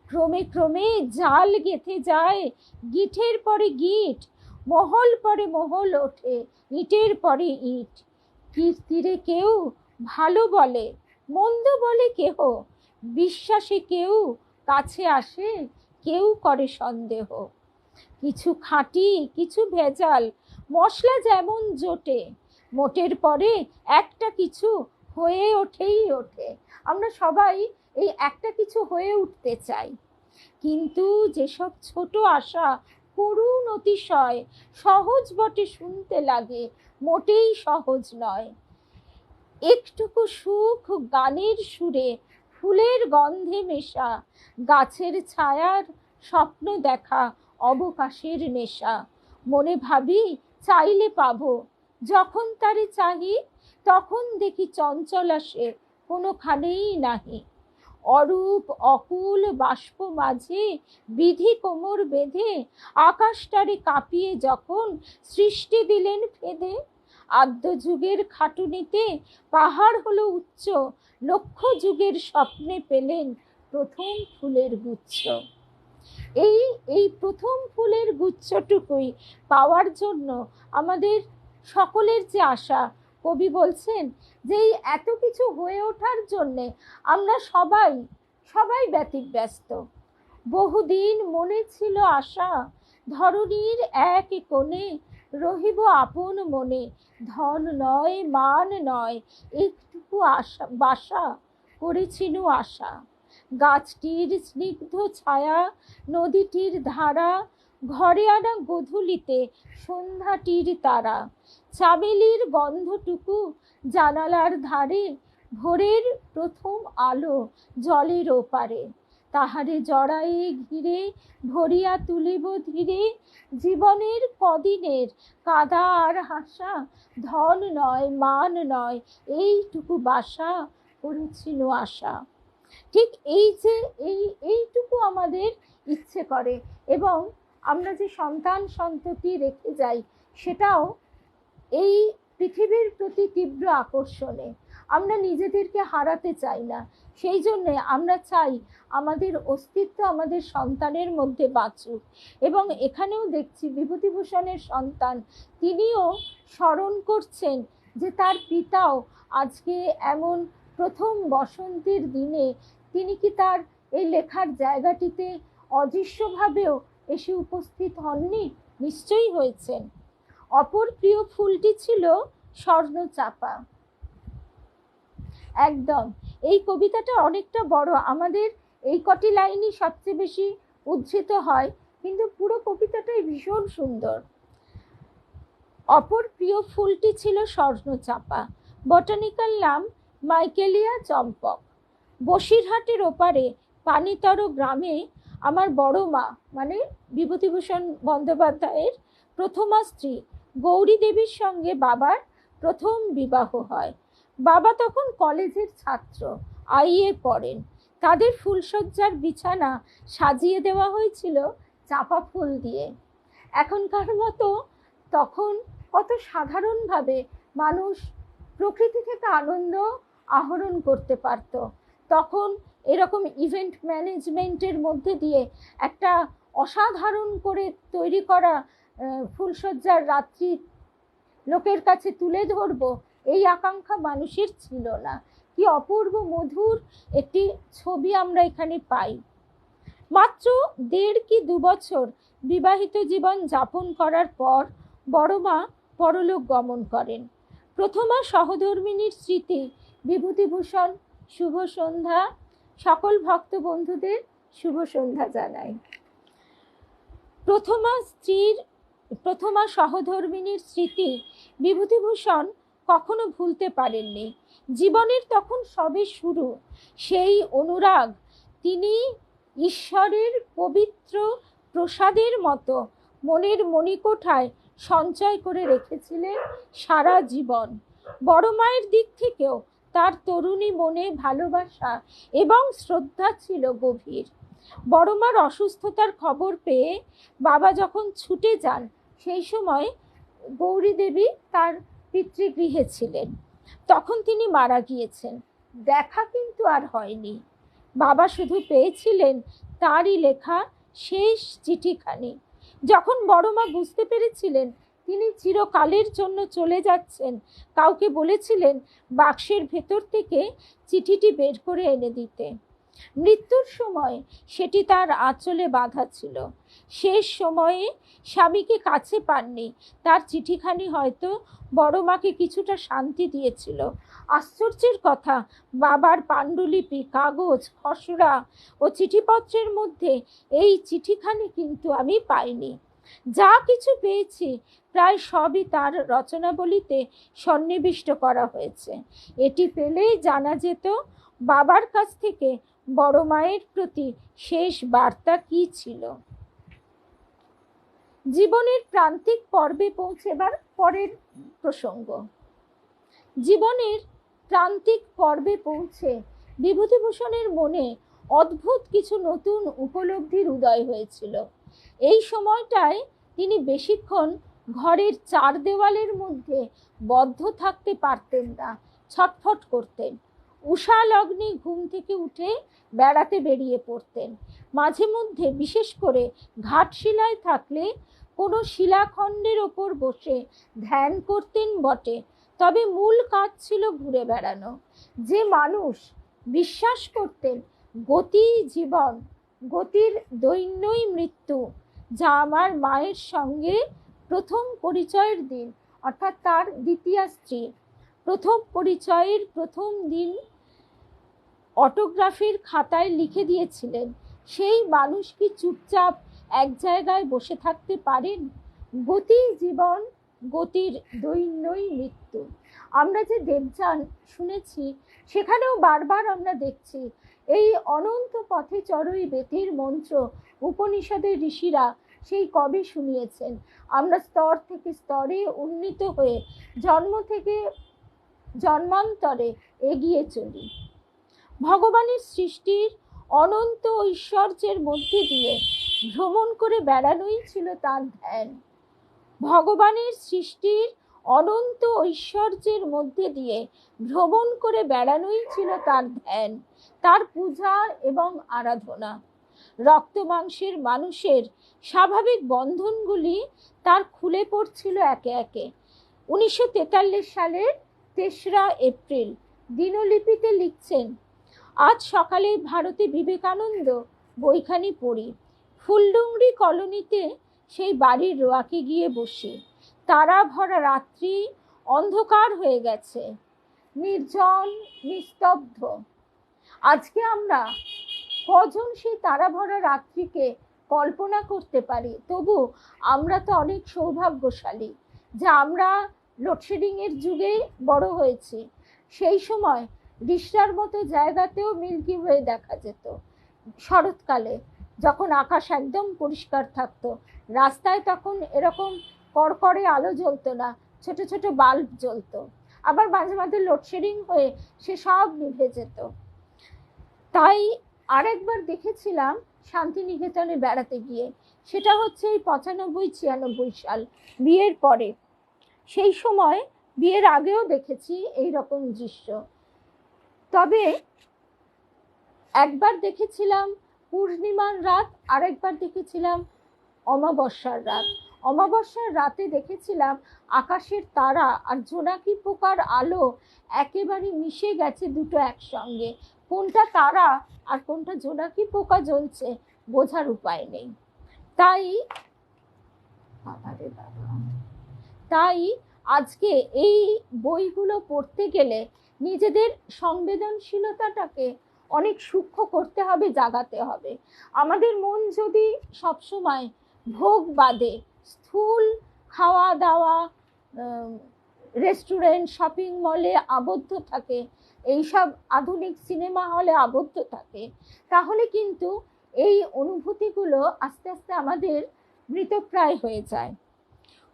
ক্রমে ক্রমে জাল গেঁথে যায় গিঠের পরে গিট, মহল পরে মহল ওঠে, ইটের পরে ইট। কীর্তিরে কেউ ভালো বলে, মন্দ বলে কেহ, বিশ্বাসে কেউ কাছে আসে, কেউ করে সন্দেহ। কিছু খাঁটি কিছু ভেজাল, মশলা যেমন জোটে, মোটের পরে একটা কিছু হয়ে ওঠেই ওঠে। আমরা সবাই এই একটা কিছু হয়ে উঠতে চাই, কিন্তু যেসব ছোট আশা করুণ অতিশয়, সহজ বটে শুনতে লাগে, মোটেই সহজ নয়। একটুকু সুখ গানের সুরে, ফুলের গন্ধে মেশা, গাছের ছায়ার স্বপ্ন দেখা, অবকাশের নেশা। মনে ভাবি চাইলে পাবো, যখন তারে চাহি তখন দেখি চঞ্চল আসে কোনোখানেই নাহি। অরূপ অকুল বাষ্প মাঝে বিধি কোমর বেঁধে, আকাশটারে কাঁপিয়ে যখন সৃষ্টি দিলেন ফেদে। আদ্য যুগের খাটুনিতে পাহাড় হলো উচ্চ, লক্ষ যুগের স্বপ্নে পেলেন প্রথম ফুলের গুচ্ছ। এই এই প্রথম ফুলের গুচ্ছটুকুই পাওয়ার জন্য আমাদের সকলের যে আশা, কবি বলছেন যে এই এত কিছু হয়ে ওঠার জন্যে আমরা সবাই সবাই ব্যতিব্যস্ত। বহুদিন মনে ছিল আশা, ধরণীর এক কোণে রহিব আপন মনে, ধন নয় মান নয় একটুকু আশা বাসা করেছিল আশা। গাছটির স্নিগ্ধ ছায়া, নদীটির ধারা, ঘরে আনা গোধূলিতে সন্ধ্যাটির তারা, চামেলির গন্ধটুকু জানালার ধারে, ভোরের প্রথম আলো জলের ওপারে। তাহারে জড়ায়ে ঘিরে ধরিয়া তুলিব ধীরে, জীবনের কদিনের কাদা আর হাসা, ধন নয় মান নয় এইটুকু বাসা করেছিল আশা। ঠিক এই যে এইটুকু আমাদের ইচ্ছে করে, এবং আমরা যে সন্তান সন্ততি রেখে যাই সেটাও এই পৃথিবীর প্রতি তীব্র আকর্ষণে। আমরা নিজেদেরকে হারাতে চাই না, সেই জন্যে আমরা চাই আমাদের অস্তিত্ব আমাদের সন্তানের মধ্যে বাঁচুক। এবং এখানেও দেখছি বিভূতিভূষণের সন্তান তিনিও স্মরণ করছেন যে তার পিতাও আজকে এমন প্রথম বসন্তের দিনে তিনি কি তার এই লেখার জায়গাটিতে অদৃশ্যভাবেও এসে উপস্থিত হননি? নিশ্চয়ই হয়েছেন। অপর প্রিয় ফুলটি ছিল স্বর্ণচাপা। একদম এই কবিতাটা অনেকটা বড়, আমাদের এই কটি লাইনই সবচেয়ে বেশি উদ্ধৃত হয়, কিন্তু পুরো কবিতাটাই ভীষণ সুন্দর। অপর প্রিয় ফুলটি ছিল স্বর্ণচাপা, বটানিক্যাল নাম মাইকেলিয়া চম্পক। বসিরহাটের ওপারে পানিতর গ্রামে আমার বড় মা মানে বিভূতিভূষণ বন্দ্যোপাধ্যায়ের প্রথমা স্ত্রী গৌরী দেবীর সঙ্গে বাবার প্রথম বিবাহ হয়। বাবা তখন কলেজের ছাত্র, আইএ পড়েন। তাদের ফুলশয্যার বিছানা সাজিয়ে দেওয়া হয়েছিল চাপা ফুল দিয়ে। এখনকার মতো তখন কত সাধারণভাবে মানুষ প্রকৃতি থেকে আনন্দ আহরণ করতে পারত। তখন এরকম ইভেন্ট ম্যানেজমেন্টের মধ্যে দিয়ে একটা অসাধারণ করে তৈরি করা ফুলশয্যার রাত্রি লোকের কাছে তুলে ধরবো, এই আকাঙ্ক্ষা মানুষের ছিল না। কি অপূর্ব মধুর একটি ছবি আমরা এখানে পাই। মাত্র 1.5 কি 2 বছর বিবাহিত জীবন যাপন করার পর বড় মা পরলোক গমন করেন। প্রথমা সহধর্মিণীর স্মৃতি বিভূতিভূষণ শুভ সন্ধ্যা। সকল ভক্ত বন্ধুদের শুভ সন্ধ্যা জানাই। প্রথমা সহধর্মিণীর স্মৃতি বিভূতিভূষণ কখনো ভুলতে পারেননি। জীবনের তখন সবে শুরু, সেই অনুরাগ তিনি ঈশ্বরের পবিত্র প্রসাদের মতো মনের মণিকোঠায় সঞ্চয় করে রেখেছিলেন সারা জীবন। বড় মায়ের দিক থেকেও তার তরুণী মনে ভালোবাসা এবং শ্রদ্ধা ছিল গভীর। বড় মার অসুস্থতার খবর পেয়ে বাবা যখন ছুটে যান, সেই সময় গৌরী দেবী তার পিতৃগৃহে ছিলেন। তখন তিনি মারা গিয়েছেন। দেখা কিন্তু আর হয়নি। বাবা শুধু পেয়েছিলেন তারই লেখা শেষ চিঠিখানি। যখন বড় মা বুঝতে পেরেছিলেন তিনি চিরকালের জন্য চলে যাচ্ছেন, কাউকে বলেছিলেন বাক্সের ভেতর থেকে চিঠিটি বের করে এনে দিতে। মৃত্যুর সময় সেটি তার আঁচলে বাঁধা ছিল। শেষ সময়ে স্বামীকে কাছে পাননি, তার চিঠিখানি হয়তো বড় মাকে কিছুটা শান্তি দিয়েছিল। আশ্চর্যের কথা, বাবার পাণ্ডুলিপি, কাগজ, খসড়া ও চিঠিপত্রের মধ্যে এই চিঠিখানি কিন্তু আমি পাইনি। যা কিছু পেয়েছি প্রায় সবই তার রচনাবলিতে সন্নিবিষ্ট করা হয়েছে। এটি পেলেই জানা যেত বাবার কাছ থেকে বড় মায়ের প্রতি শেষ বার্তা কি ছিল। জীবনের প্রান্তিক পর্বে পৌঁছেবার পরের প্রসঙ্গ। জীবনের প্রান্তিক পর্বে পৌঁছে বিভূতিভূষণের মনে অদ্ভুত কিছু নতুন উপলব্ধির উদয় হয়েছিল। এই সময়টায় তিনি বেশিক্ষণ ঘরের চার দেওয়ালের মধ্যে বদ্ধ থাকতে পারতেন না, ছটফট করতেন। উষা লগ্নে ঘুম থেকে উঠে বেড়াতে বেরিয়ে পড়তেন। মাঝে মধ্যে, বিশেষ করে ঘাটশিলায় থাকলে, কোনো শিলাখণ্ডের ওপর বসে ধ্যান করতেন বটে, তবে মূল কাজ ছিল ঘুরে বেড়ানো। যে মানুষ বিশ্বাস করতেন গতি জীবন, গতির দৈন্যই মৃত্যু, যা আমার মায়ের সঙ্গে প্রথম পরিচয়ের দিন, অর্থাৎ তার দ্বিতীয়া স্ত্রী, প্রথম পরিচয়ের প্রথম দিন অটোগ্রাফের খাতায় লিখে দিয়েছিলেন, সেই মানুষ কি চুপচাপ এক জায়গায় বসে থাকতে পারেন? গতি জীবন, গতির দৈন্যই মৃত্যু। আমরা যে দেবযান শুনেছি, সেখানেও বারবার আমরা দেখছি এই অনন্ত পথে চড়ই বেতির মন্ত্র উপনিষদের ঋষিরা সেই কবে শুনিয়েছেন। আমরা স্তর থেকে স্তরে উন্নীত হয়ে জন্ম থেকে জন্মান্তরে এগিয়ে চলি। ভগবানের সৃষ্টির অনন্ত ঐশ্বর্যের মধ্যে দিয়ে ভ্রমণ করে বেড়ানোই ছিল তার ধ্যান। ভগবানের সৃষ্টির অনন্ত ঐশ্বর্যের মধ্যে দিয়ে ভ্রমণ করে বেড়ানোই ছিল তার ধ্যান, তার পূজা এবং আরাধনা। রক্ত মাংসের মানুষের স্বাভাবিক বন্ধনগুলি তার খুলে পড়ছিল একে একে। 1943 সালের 3রা এপ্রিল দিনলিপিতে লিখছেন, আজ সকালে ভারতে বিবেকানন্দ বইখানি পড়ি। ফুলডুংরি কলোনিতে সেই বাড়ির রোয়াকে গিয়ে বসি। তারা ভরা রাত্রি, অন্ধকার হয়ে গেছে, নির্জন নিস্তব্ধ। আজকে আমরা কজন সেই তারা ভরা রাত্রিকে কল্পনা করতে পারি? তবু আমরা তো অনেক সৌভাগ্যশালী যে আমরা লোডশেডিংয়ের যুগে বড় হয়েছি। সেই সময় রিষ্টার মতো জায়গাতেও মিল্কি ওয়ে দেখা যেত। শরৎকালে যখন আকাশ একদম পরিষ্কার থাকতো, রাস্তায় তখন এরকম কড়কড়ে আলো জ্বলতো না, ছোট ছোট বাল্ব জ্বলতো। আবার মাঝে মাঝে লোডশেডিং হয়ে সে সব নিভে যেত। তাই আরেকবার দেখেছিলাম শান্তিনিকেতনে বেড়াতে গিয়ে, সেটা হচ্ছে এই 95-96 সাল, বিয়ের পরে। সেই সময় বিয়ের আগেও দেখেছি এই রকম দৃশ্য। তবে একবার দেখেছিলাম পূর্ণিমার রাত, আরেকবার দেখেছিলাম অমাবস্যার রাত। অমাবস্যার রাতে দেখেছিলাম আকাশের তারা আর জোনাকি পোকার আলো একেবারে মিশে গেছে দুটো একসঙ্গে। কোনটা তারা আর কোনটা জোনাকি পোকা জ্বলছে বোঝার উপায় নেই। তাই আজকে এই বইগুলো পড়তে গেলে নিজেদের সংবেদনশীলতাটাকে অনেক সূক্ষ্ম করতে হবে, জাগাতে হবে। আমাদের মন যদি সবসময় ভোগ বাদে স্থূল খাওয়া দাওয়া, রেস্টুরেন্ট, শপিং মলে আবদ্ধ থাকে, এইসব আধুনিক সিনেমা হলে আবদ্ধ থাকে, তাহলে কিন্তু এই অনুভূতিগুলো আস্তে আস্তে আমাদের মৃতপ্রায় হয়ে যায়।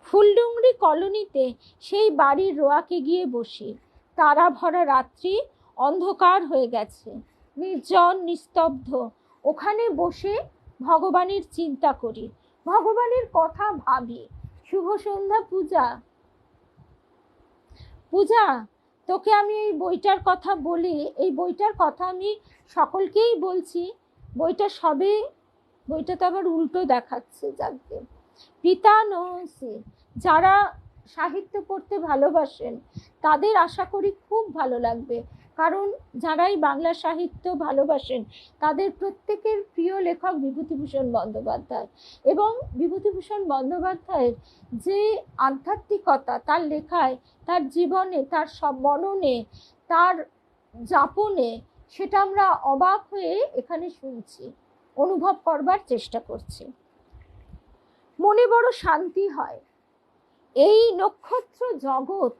ফুলডুংরি কলোনিতে সেই বাড়ির রোয়াকে গিয়ে বসি। তারা ভরা রাত্রি, অন্ধকার হয়ে গেছে, নির্জন নিস্তব্ধ। ওখানে বসে ভগবানের চিন্তা করি, ভগবানের কথা ভাবি। শুভ সন্ধ্যা পূজা। পূজা, তোকে আমি এই বইটার কথা বলি, এই বইটার কথা আমি সকলকেই বলছি। বইটা তো আবার উল্টো দেখাচ্ছে। যাকে পিতা নহসি, যারা সাহিত্য পড়তে ভালোবাসেন তাদের আশা করি খুব ভালো লাগবে, কারণ যারাই বাংলা সাহিত্য ভালোবাসেন তাদের প্রত্যেকের প্রিয় লেখক বিভূতিভূষণ বন্দ্যোপাধ্যায়। এবং বিভূতিভূষণ বন্দ্যোপাধ্যায়ের যে আধ্যাত্মিকতা তার লেখায়, তার জীবনে, তার সব বর্ণনে, তার যাপনে, সেটা আমরা অবাক হয়ে এখানে শুনছি, অনুভব করবার চেষ্টা করছি। মনে বড় শান্তি হয়। এই নক্ষত্র জগৎ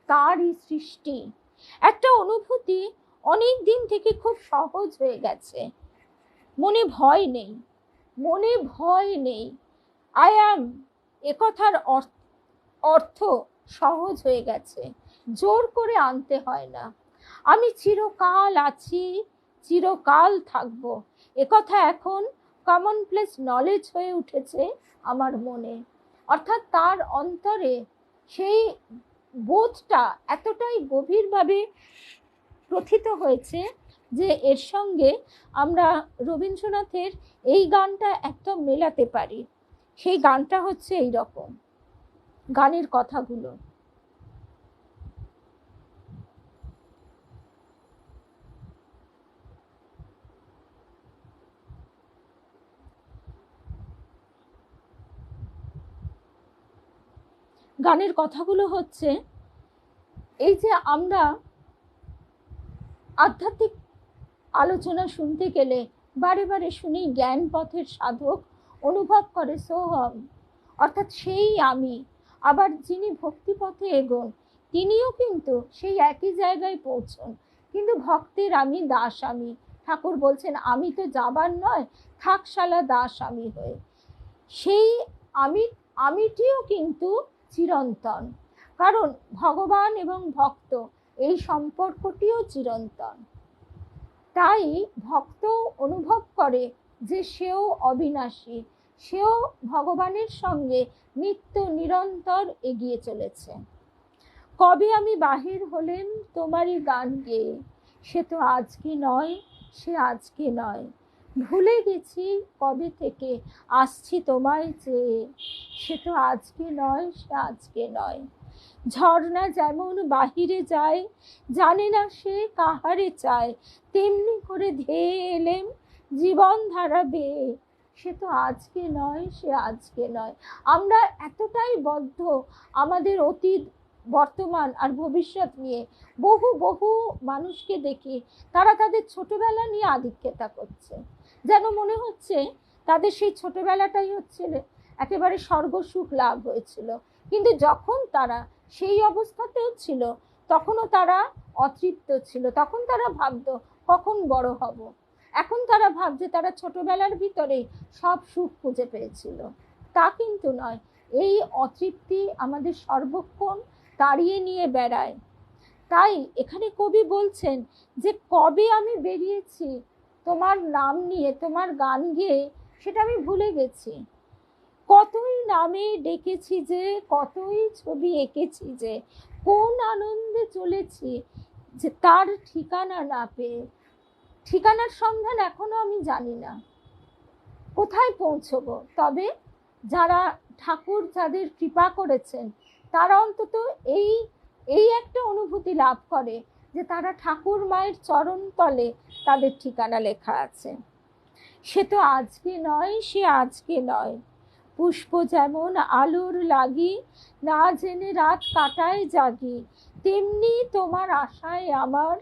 তারই সৃষ্টি। একটা অনুভূতি অনেক দিন থেকে খুব সহজ হয়ে গেছে। মনে ভয় নেই, মনে ভয় নেই। আই অ্যাম, একথার অর্থ সহজ হয়ে গেছে, জোর করে আনতে হয় না। আমি চিরকাল আছি, চিরকাল থাকবো, একথা এখন কমনপ্লেস নলেজ হয়ে উঠেছে আমার মনে। অর্থাৎ তার অন্তরে সেই বোধটা এতটাই গভীরভাবে প্রথিত হয়েছে যে এর সঙ্গে আমরা রবীন্দ্রনাথের এই গানটা একদম মেলাতে পারি। সেই গানটা হচ্ছে এই রকম, গানের কথাগুলো। গানের কথাগুলো হচ্ছে এই যে আমরা আধ্যাত্মিক আলোচনা শুনতে গেলে বারে বারে শুনি জ্ঞান পথের সাধক অনুভব করে সোহম, অর্থাৎ সেই আমি। আবার যিনি ভক্তিপথে এগোন তিনিও কিন্তু সেই একই জায়গায় পৌঁছন, কিন্তু ভক্তের আমি, দাস আমি। ঠাকুর বলছেন আমি তো যাবার নয়, থাক শালা দাস আমি হয়ে। সেই আমিটিও কিন্তু চিরন্তন, কারণ ভগবান এবং ভক্ত এই সম্পর্কটিও চিরন্তন। তাই ভক্ত অনুভব করে যে সেও অবিনাশী, সেও ভগবানের সঙ্গে নিত্য নিরন্তর এগিয়ে চলেছে। কবে আমি বাহির হলেন তোমারই গান গেয়ে, সে তো আজকে নয়, সে আজকে নয়। ভুলে গেছি কবে থেকে আসছি তোমায় চেয়ে, সে তো আজকে নয়, সে আজকে নয়। ঝর্ণা যেমন বাহিরে যায়, জানে না সে কাহারে চায়, তেমনি করে ধেয়ে এলেম জীবন ধারা বেয়ে, সে তো আজকে নয়, সে আজকে নয়। আমরা এতটাই বদ্ধ আমাদের অতীত, বর্তমান আর ভবিষ্যৎ নিয়ে। বহু বহু মানুষকে দেখি তারা তাদের ছোটবেলা নিয়ে আধিক্যতা করছে, যেন মনে হচ্ছে তাদের সেই ছোটবেলাটাই হচ্ছে একেবারে স্বর্গসুখ লাভ হয়েছিল। কিন্তু যখন তারা সেই অবস্থাতেও ছিল তখনও তারা অতৃপ্ত ছিল, তখন তারা ভাবতো কখন বড় হব। এখন তারা ভাবছে তারা ছোটবেলার ভিতরেই সব সুখ খুঁজে পেয়েছিল। তা কিন্তু নয়, এই অতৃপ্তি আমাদের সর্বক্ষণ তাড়িয়ে নিয়ে বেড়ায়। তাই এখানে কবি বলছেন যে কবে আমি বেরিয়েছি তোমার নাম নিয়ে, তোমার গান গেয়ে, সেটা আমি ভুলে গেছি। কতই নামে ডেকেছি যে, কতই ছবি এঁকেছি যে, কোন আনন্দে চলেছি যে তার ঠিকানা না পেয়ে। ঠিকানার সন্ধান এখনো আমি জানি না কোথায় পৌঁছবো, তবে যারা ঠাকুর যাদের কৃপা করেছেন তারা অন্তত এই এই একটা অনুভূতি লাভ করে যে তারা ঠাকুর মায়ের চরণ তলে তাদের ঠিকানা লেখা আছে। সে তো আজকে নয়, সে আজকে নয়। পুষ্প যেমন আলোর লাগি, না জেনে রাত কাটায় জাগি, তেমনি তোমার আশায় আমার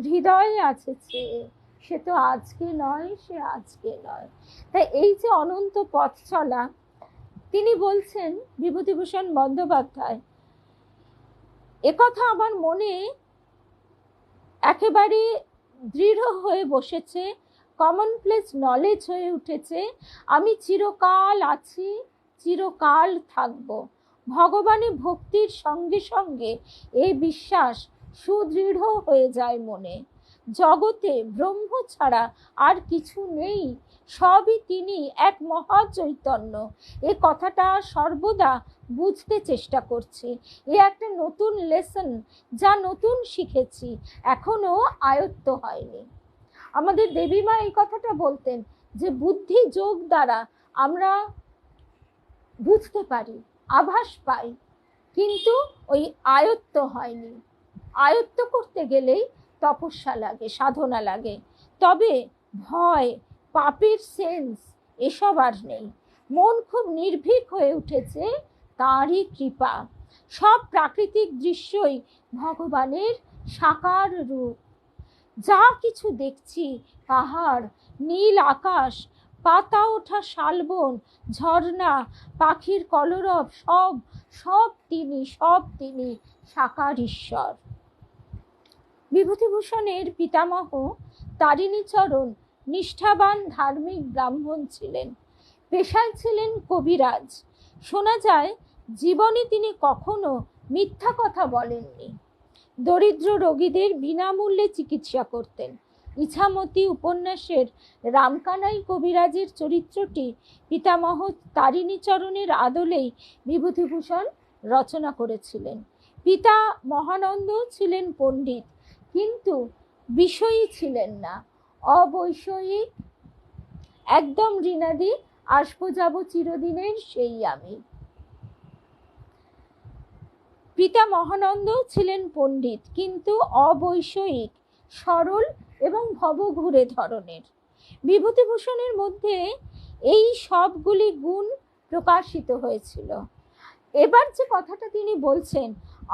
হৃদয় আছে চেয়ে, সে তো আজকে নয়, সে আজকে নয়। তাই এই যে অনন্ত পথ চলা, তিনি বলছেন বিভূতিভূষণ বন্দ্যোপাধ্যায়, একথা আমার মনে একেবারে দৃঢ় হয়ে বসেছে কমনপ্লেস নলেজ হয়ে উঠেছে। আমি চিরকাল আছি, চিরকাল থাকব। ভগবানে ভক্তির সঙ্গে সঙ্গে এই বিশ্বাস সুদৃঢ় হয়ে যায় মনে। জগতে ব্রহ্ম ছাড়া আর কিছু নেই, সবই তিনি, এক মহা চৈতন্য। এ কথাটা সর্বদা বুঝতে চেষ্টা করছি। এ একটা নতুন লেসন, যা নতুন শিখেছি, এখনো আয়ত্ত হয়নি। আমাদের দেবীমা এই কথাটা বলতেন যে বুদ্ধি যোগ দ্বারা আমরা বুঝতে পারি, আভাস পাই, কিন্তু ওই আয়ত্ত হয়নি। আয়ত্ত করতে গেলেই তপস্যা লাগে, সাধনা লাগে। তবে ভয়, পাপের সেন্স এসব আর নেই। মন খুব নির্ভীক হয়ে উঠেছে তাঁরই কৃপা। সব প্রাকৃতিক দৃশ্যই ভগবানের সাকার রূপ। যা কিছু দেখছি, পাহাড়, নীল আকাশ, পাতা ওঠা শালবন, ঝর্ণা, পাখির কলরব, সব সব তিনি, সব তিনি, সাকার ঈশ্বর। বিভূতিভূষণের পিতামহ তারিণীচরণ নিষ্ঠাবান ধার্মিক ব্রাহ্মণ ছিলেন, পেশায় ছিলেন কবিরাজ। শোনা যায় জীবনে তিনি কখনো মিথ্যা কথা বলেননি। দরিদ্র রোগীদের বিনামূল্যে চিকিৎসা করতেন। ইছামতি উপন্যাসের রামকানাই কবিরাজের চরিত্রটি পিতামহ তারিণীচরণের আদলেই বিভূতিভূষণ রচনা করেছিলেন। পিতা মহানন্দ ছিলেন পণ্ডিত, কিন্তু বিষয়ী ছিলেন না, অবৈষয়িক, একদম ঋণাদি, আসবো যাবো চিরদিনের সেই আমি। পিতা মহানন্দ ছিলেন পণ্ডিত, কিন্তু অবৈষয়িক, সরল এবং ভবঘুরে ধরনের। বিভূতিভূষণের মধ্যে এই সবগুলি গুণ প্রকাশিত হয়েছিল। এবার যে কথাটা তিনি বলছেন,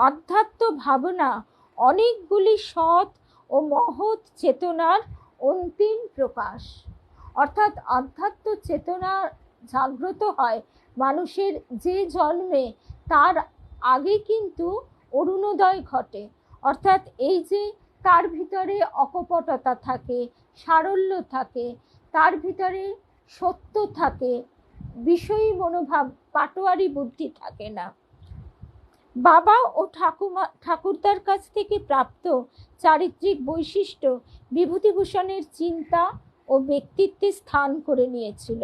আধ্যাত্ম ভাবনা অনেকগুলি সৎ ও মহৎ চেতনার অন্তিম প্রকাশ। অর্থাৎ আধ্যাত্ম চেতনা জাগ্রত হয় মানুষের যে জন্মে, তার আগে কিন্তু অরুণোদয় ঘটে। অর্থাৎ এই যে তার ভিতরে অকপটতা থাকে, সারল্য থাকে, তার ভিতরে সত্য থাকে, বিষয়ী মনোভাব, পাটোয়ারি বুদ্ধি থাকে না। বাবা ও ঠাকুরদার কাছ থেকে প্রাপ্ত চারিত্রিক বৈশিষ্ট্য বিভূতিভূষণের চিন্তা ও ব্যক্তিত্বে স্থান করে নিয়েছিল।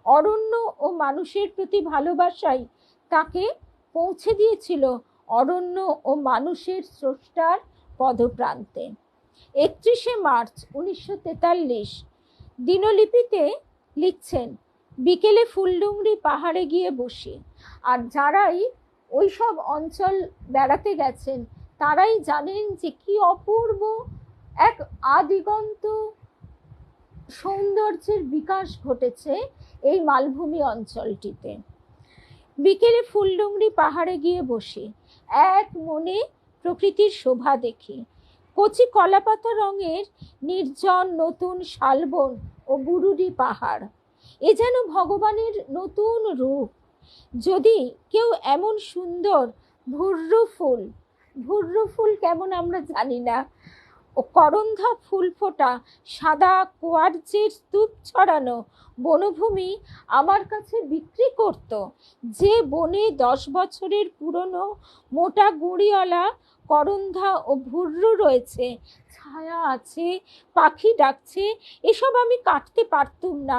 অরণ্য ও মানুষের প্রতি ভালোবাসাই তাকে পৌঁছে দিয়েছিল অরণ্য ও মানুষের স্রষ্টার পদপ্রান্তে। 31শে মার্চ 1943 দিনলিপিতে লিখছেন, বিকেলে ফুলডুংরি পাহাড়ে গিয়ে বসি। আর যারাই ওইসব অঞ্চল বেড়াতে গেছেন তারাই জানেন যে কি অপূর্ব এক আদিগন্ত সৌন্দর্যের বিকাশ ঘটেছে এই মালভূমি অঞ্চলটিতে। বিকেলে ফুলডুংরি পাহাড়ে গিয়ে বসি, এক মনে প্রকৃতির শোভা দেখি। কচি কলাপাতা রঙের নির্জন নতুন শালবন ও বুরুডি পাহাড়, এ যেন ভগবানের নতুন রূপ। যদি কেউ এমন সুন্দর ভুর্রু ফুল কেমন আমরা জানি না, ও করন্ধা ফুল ফোটা সাদা কোয়ার্জের স্তূপ ছড়ানো বনভূমি আমার কাছে বিক্রি করত, যে বনে 10 বছরের পুরনো মোটা গুঁড়িওয়ালা করন্ধা ও ভুর্রু রয়েছে, ছায়া আছে, পাখি ডাকছে, এসব আমি কাটতে পারতুম না।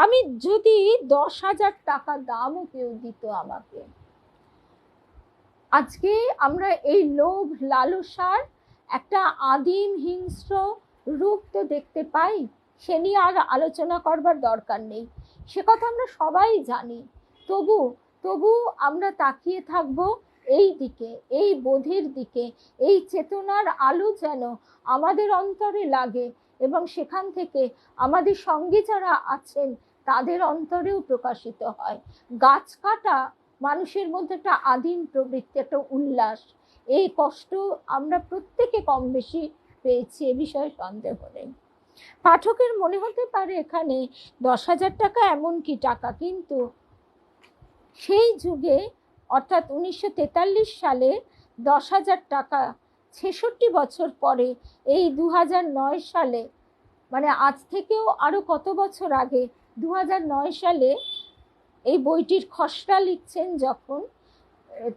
আমি যদি 10,000 টাকা দামও কেউ দিত আমাকে। আজকে আমরা এই লোভ লালসার একটা আদিম হিংস্র রূপ তো দেখতে পাই, সে নিয়ে আর আলোচনা করবার দরকার নেই, সে কথা আমরা সবাই জানি। তবু আমরা তাকিয়ে থাকব এই দিকে, এই বোধের দিকে, এই চেতনার আলো যেন আমাদের অন্তরে লাগে এবং সেখান থেকে আমাদের সঙ্গে যারা আছেন তাদের অন্তরেও প্রকাশিত হয়। গাছ কাটা মানুষের মধ্যে একটা আদিম প্রবৃত্তি, একটা উল্লাস। এই কষ্ট আমরা প্রত্যেকে কম বেশি পেয়েছি, এ বিষয়ে সন্দেহ নেই। পাঠকের মনে হতে পারে এখানে 10,000 টাকা এমন কি টাকা, কিন্তু সেই যুগে অর্থাৎ 1943 সালে 10,000 টাকা 66 বছর পরে এই 2009 সালে মানে আজ থেকেও আরো কত বছর আগে 2009 সালে এই বইটির খসড়া লিখছেন যখন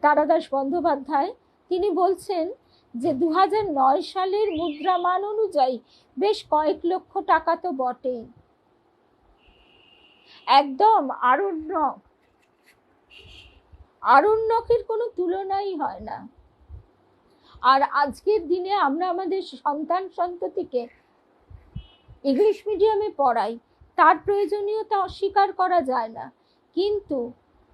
তারাদাস বন্দ্যোপাধ্যায়, তিনি বলছেন যে 2009 সালের মুদ্রামান অনুযায়ী বেশ কয়েক লক্ষ টাকা তো বটেই, একদম আরণ্যকের কোনো তুলনাই হয় না। আর আজকের দিনে আমরা আমাদের সন্তান সন্ততিকে ইংলিশ মিডিয়ামে পড়াই, তার প্রয়োজনীয়তা অস্বীকার করা যায় না, কিন্তু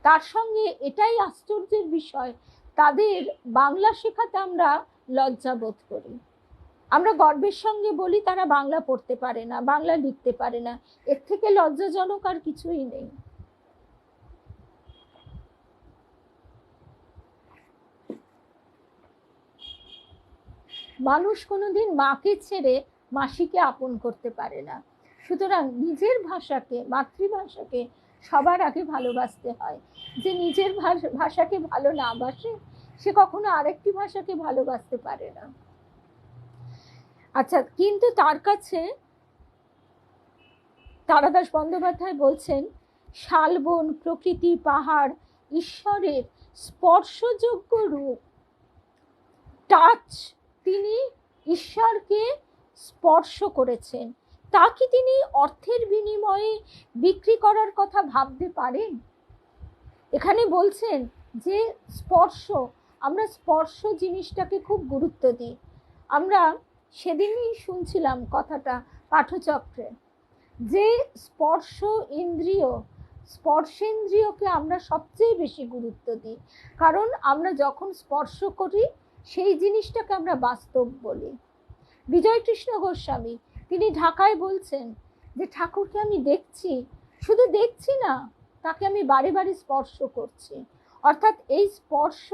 তার সঙ্গে এটাই আশ্চর্যের বিষয়, তাদের বাংলা শেখাতে আমরা লজ্জা বোধ করি। আমরা গর্বের সঙ্গে বলি তারা বাংলা পড়তে পারে না, বাংলা লিখতে পারে না। এর থেকে লজ্জাজনক আর কিছুই নেই। মানুষ কোনোদিন মাকে ছেড়ে মাসিকে আপন করতে পারে না। সুতরাং নিজের ভাষাকে, মাতৃভাষাকে সবার আগে ভালোবাসতে হয়। যে নিজের ভাষাকে ভালো না বাসে সে কখনো আরেকটি ভাষাকে ভালোবাসতে পারে না। আচ্ছা, কিন্তু তার কাছে তারাদাস বন্দ্যোপাধ্যায় বলছেন শালবন, প্রকৃতি, পাহাড় ঈশ্বরের স্পর্শযোগ্য রূপ, টাচ। তিনি ঈশ্বরকে স্পর্শ করেছেন, তা কি তিনি অর্থের বিনিময়ে বিক্রি করার কথা ভাবতে পারেন? এখানে বলছেন যে স্পর্শ, আমরা স্পর্শ জিনিসটাকে খুব গুরুত্ব দিই। আমরা সেদিনই শুনছিলাম কথাটা পাঠচক্রে, যে স্পর্শ ইন্দ্রিয়, স্পর্শেন্দ্রিয়কে আমরা সবচেয়ে বেশি গুরুত্ব দিই, কারণ আমরা যখন স্পর্শ করি সেই জিনিসটাকে আমরা বাস্তব বলি। বিজয়কৃষ্ণ গোস্বামী তিনি ঢাকায় বলছেন যে ঠাকুরকে আমি দেখছি, শুধু দেখছি না, তাকে আমি বারে বারে স্পর্শ করছি। অর্থাৎ এই স্পর্শ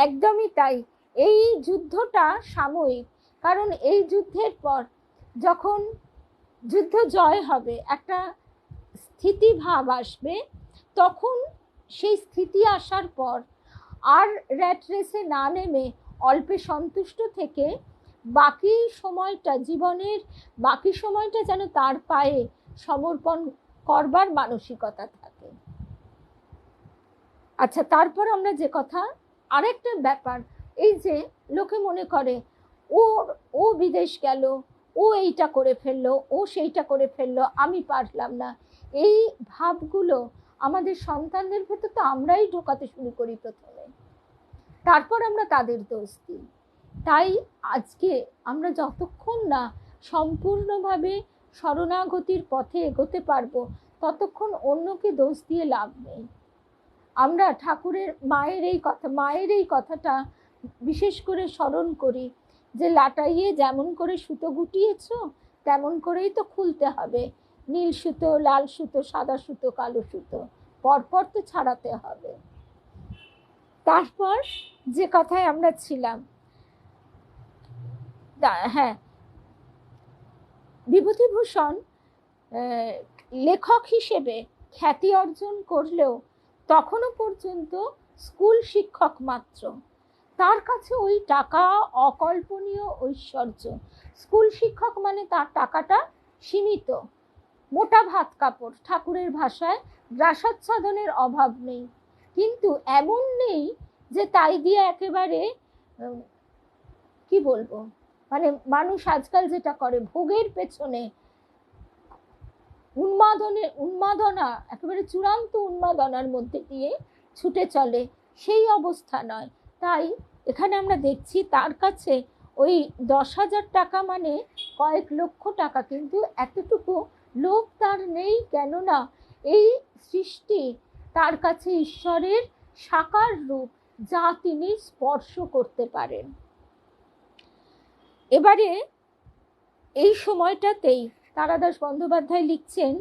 একদমই তাই। এই যুদ্ধটা সাময়িক, কারণ এই যুদ্ধের পর যখন যুদ্ধ জয় হবে, একটা স্থিতিভাব আসবে, তখন সেই স্থিতি আসার পর আর র্যাট রেসে না নেমে অল্পে সন্তুষ্ট থেকে বাকি সময়টা, জীবনের বাকি সময়টা যেন তার পায়ে সমর্পণ করবার মানসিকতা থাকে। আচ্ছা, তারপর আমরা যে কথা, আরেকটা ব্যাপার, এই যে লোকে মনে করে ও বিদেশ গেল, ও এইটা করে ফেললো, ও সেইটা করে ফেললো, আমি পারলাম না, এই ভাবগুলো আমাদের সন্তানদের ভেতর তো আমরাই ঢোকাতে শুরু করি প্রথমে, তারপর আমরা তাদের দোষ দিই। তাই আজকে আমরা যতক্ষণ না সম্পূর্ণভাবে শরণাগতির পথে এগোতে পারবো, ততক্ষণ অন্যকে দোষ দিয়ে লাভ নেই। আমরা ঠাকুরের মায়ের এই কথাটা বিশেষ করে স্মরণ করি, যে লাটাইয়ে যেমন করে সুতো গুটিয়েছ তেমন করেই তো খুলতে হবে, নীল সুতো, লাল সুতো, সাদা সুতো, কালো সুতো পরপর তো ছাড়াতে হবে। তারপর যে কথায় আমরা ছিলাম, হ্যাঁ, বিভূতিভূষণ লেখক হিসেবে খ্যাতি অর্জন করলেও তখনও পর্যন্ত স্কুল শিক্ষক মাত্র। তার কাছে ওই টাকা অকল্পনীয় ঐশ্বর্য। স্কুল শিক্ষক মানে তার টাকাটা সীমিত, মোটা ভাত কাপড়, ঠাকুরের ভাষায় গ্রাসাচ্ছাদনের অভাব নেই। কিন্তু এমন নেই যে তাই দিয়ে একেবারে কি বলবো, মানে মানুষ আজকাল যেটা করে, ভোগের পেছনে উন্মাদনা, একেবারে চূড়ান্ত উন্মাদনার মধ্যে দিয়ে ছুটে চলে, সেই অবস্থা নয়। তাই এখানে আমরা দেখছি তার কাছে ওই 10,000 টাকা মানে কয়েক লক্ষ টাকা, কিন্তু এতটুকু লোভ তার নেই, কেননা এই সৃষ্টি তার কাছে ঈশ্বরের সাকার রূপ, যা তিনি স্পর্শ করতে পারেন। এবারে এই সময়টাতেই তারাদাস বন্দ্যোপাধ্যায় লিখছেন,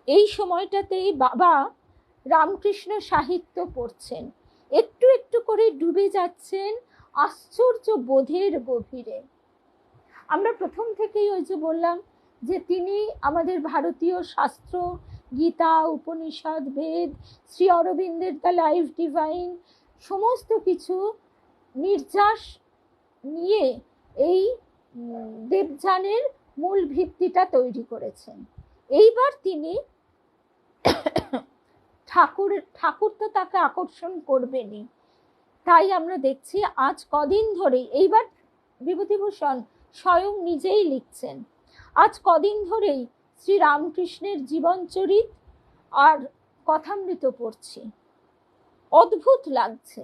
এই সময়টাতেই বাবা রামকৃষ্ণ সাহিত্য পড়ছেন, একটু একটু করে ডুবে যাচ্ছেন আশ্চর্য বোধের গভীরে। আমরা প্রথম থেকেই ওই যে বললাম যে তিনি আমাদের ভারতীয় শাস্ত্র, গীতা, উপনিষদ, বেদ, শ্রী অরবিন্দের দ্য লাইফ ডিভাইন, সমস্ত কিছু নির্যাস নিয়ে এই দেবযানের মূল ভিত্তিটা তৈরি করেছেন। এইবার তিনি ঠাকুর তো তাকে আকর্ষণ করবেনই, তাই আমরা দেখছি আজ কদিন ধরেই, এইবার বিভূতিভূষণ স্বয়ং নিজেই লিখছেন, আজ কদিন ধরেই শ্রী রামকৃষ্ণের জীবনচরিত আর কথামৃত পড়ছি। অদ্ভুত লাগছে,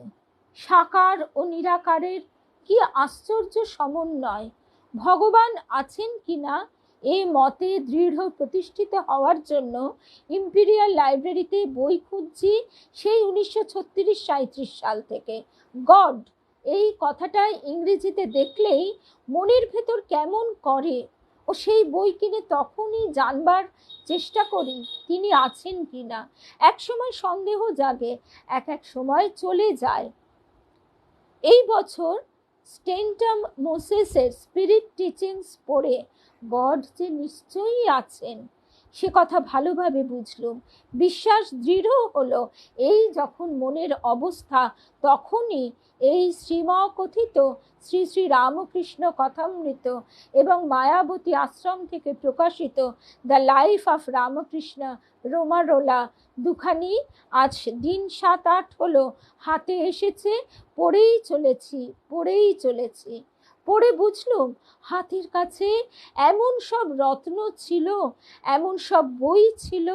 সাকার ও নিরাকারের কি আশ্চর্য সমন্বয়। ভগবান আছেন কিনা এ মতে দৃঢ় প্রতিষ্ঠিত হওয়ার জন্য ইম্পেরিয়াল লাইব্রেরিতে বই খুঁজছি সেই 1936-37 সাল থেকে। গড, এই কথাটা ইংরেজিতে দেখলেই মনের ভেতর কেমন করে, ও সেই বই কিনে তখনই জানবার চেষ্টা করি তিনি আছেন কিনা। এক সময় সন্দেহ জাগে, এক সময় চলে যায়। এই বছর স্টেনটন মোসেসের স্পিরিট টিচিংস পড়ে গড যে নিশ্চয়ই আছেন সে কথা ভালোভাবে বুঝলুম। বিশ্বাস দৃঢ় হলো। এই যখন মনের অবস্থা, তখনই এই শ্রীমকথিত শ্রী শ্রী রামকৃষ্ণ কথামৃত এবং মায়াবতী আশ্রম থেকে প্রকাশিত the life of Ramakrishna Romain Rolland দুখানি আজ দিন 7-8 হলো হাতে এসেছে। পড়েই চলেছি। পড়ে বুঝলুম হাতের কাছে এমন সব রত্ন ছিল, এমন সব বই ছিল,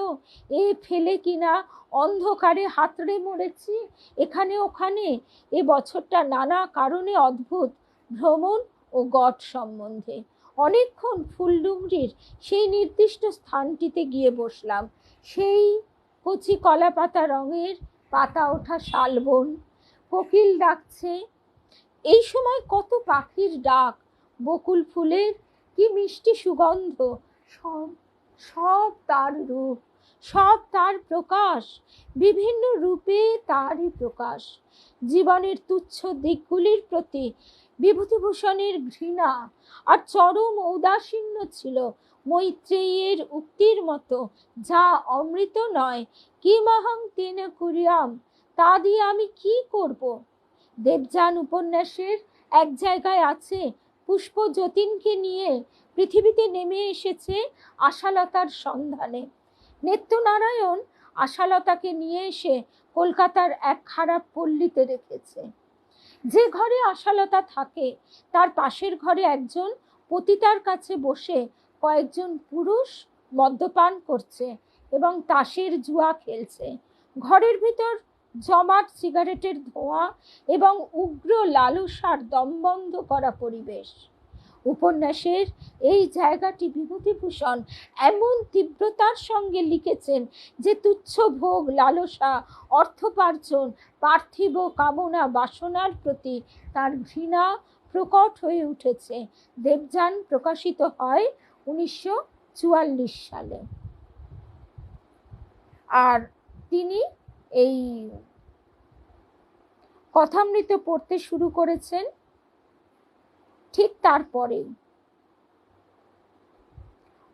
এ ফেলে কিনা অন্ধকারে হাতড়ে মরেছি এখানে ওখানে। এ বছরটা নানা কারণে অদ্ভুত ভ্রমণ ও গড সম্বন্ধে। অনেকক্ষণ ফুলডুমরির সেই নির্দিষ্ট স্থানটিতে গিয়ে বসলাম। সেই কচি কলা পাতা রঙের পাতা ওঠা শালবন, কোকিল ডাকছে। এই সময় কত পাখির ডাক, বকুল ফুলের কি মিষ্টি সুগন্ধ। সব সব তার রূপ, সব তার প্রকাশ, বিভিন্ন রূপে তারই প্রকাশ। জীবনের তুচ্ছ দিকগুলির প্রতি বিভূতিভূষণের ঘৃণা আর চরম ঔদাসীন্য ছিল মৈত্রেয়ীর উক্তির মতো, যা অমৃত নয়, কিমহং তেন কুর্যাম, তা দিয়ে আমি কি করব। দেবযান উপন্যাসের এক জায়গায় আছে, পুষ্প যতীনকে নিয়ে পৃথিবীতে নেমে এসেছে আশালতার সন্ধানে। নিত্যনারায়ণ আশালতাকে নিয়ে এসে কলকাতার এক খারাপ পল্লীতে রেখেছে। যে ঘরে আশালতা থাকে তার পাশের ঘরে একজন পতিতার কাছে বসে কয়েকজন পুরুষ মদ্যপান করছে এবং তাসের জুয়া খেলছে। ঘরের ভিতর জমাট সিগারেটের ধোঁয়া এবং উগ্র লালসার দমবন্ধ করা পরিবেশ। উপন্যাসের এই জায়গাটি বিভূতিভূষণ এমন তীব্রতার সঙ্গে লিখেছেন যে তুচ্ছ ভোগ লালসা, অর্থোপার্জন, পার্থিব কামনা বাসনার প্রতি তার ঘৃণা প্রকট হয়ে উঠেছে। দেবযান প্রকাশিত হয় 1944 সালে। আর তিনি এই কথামৃত পড়তে শুরু করেছেন ঠিক তারপরেই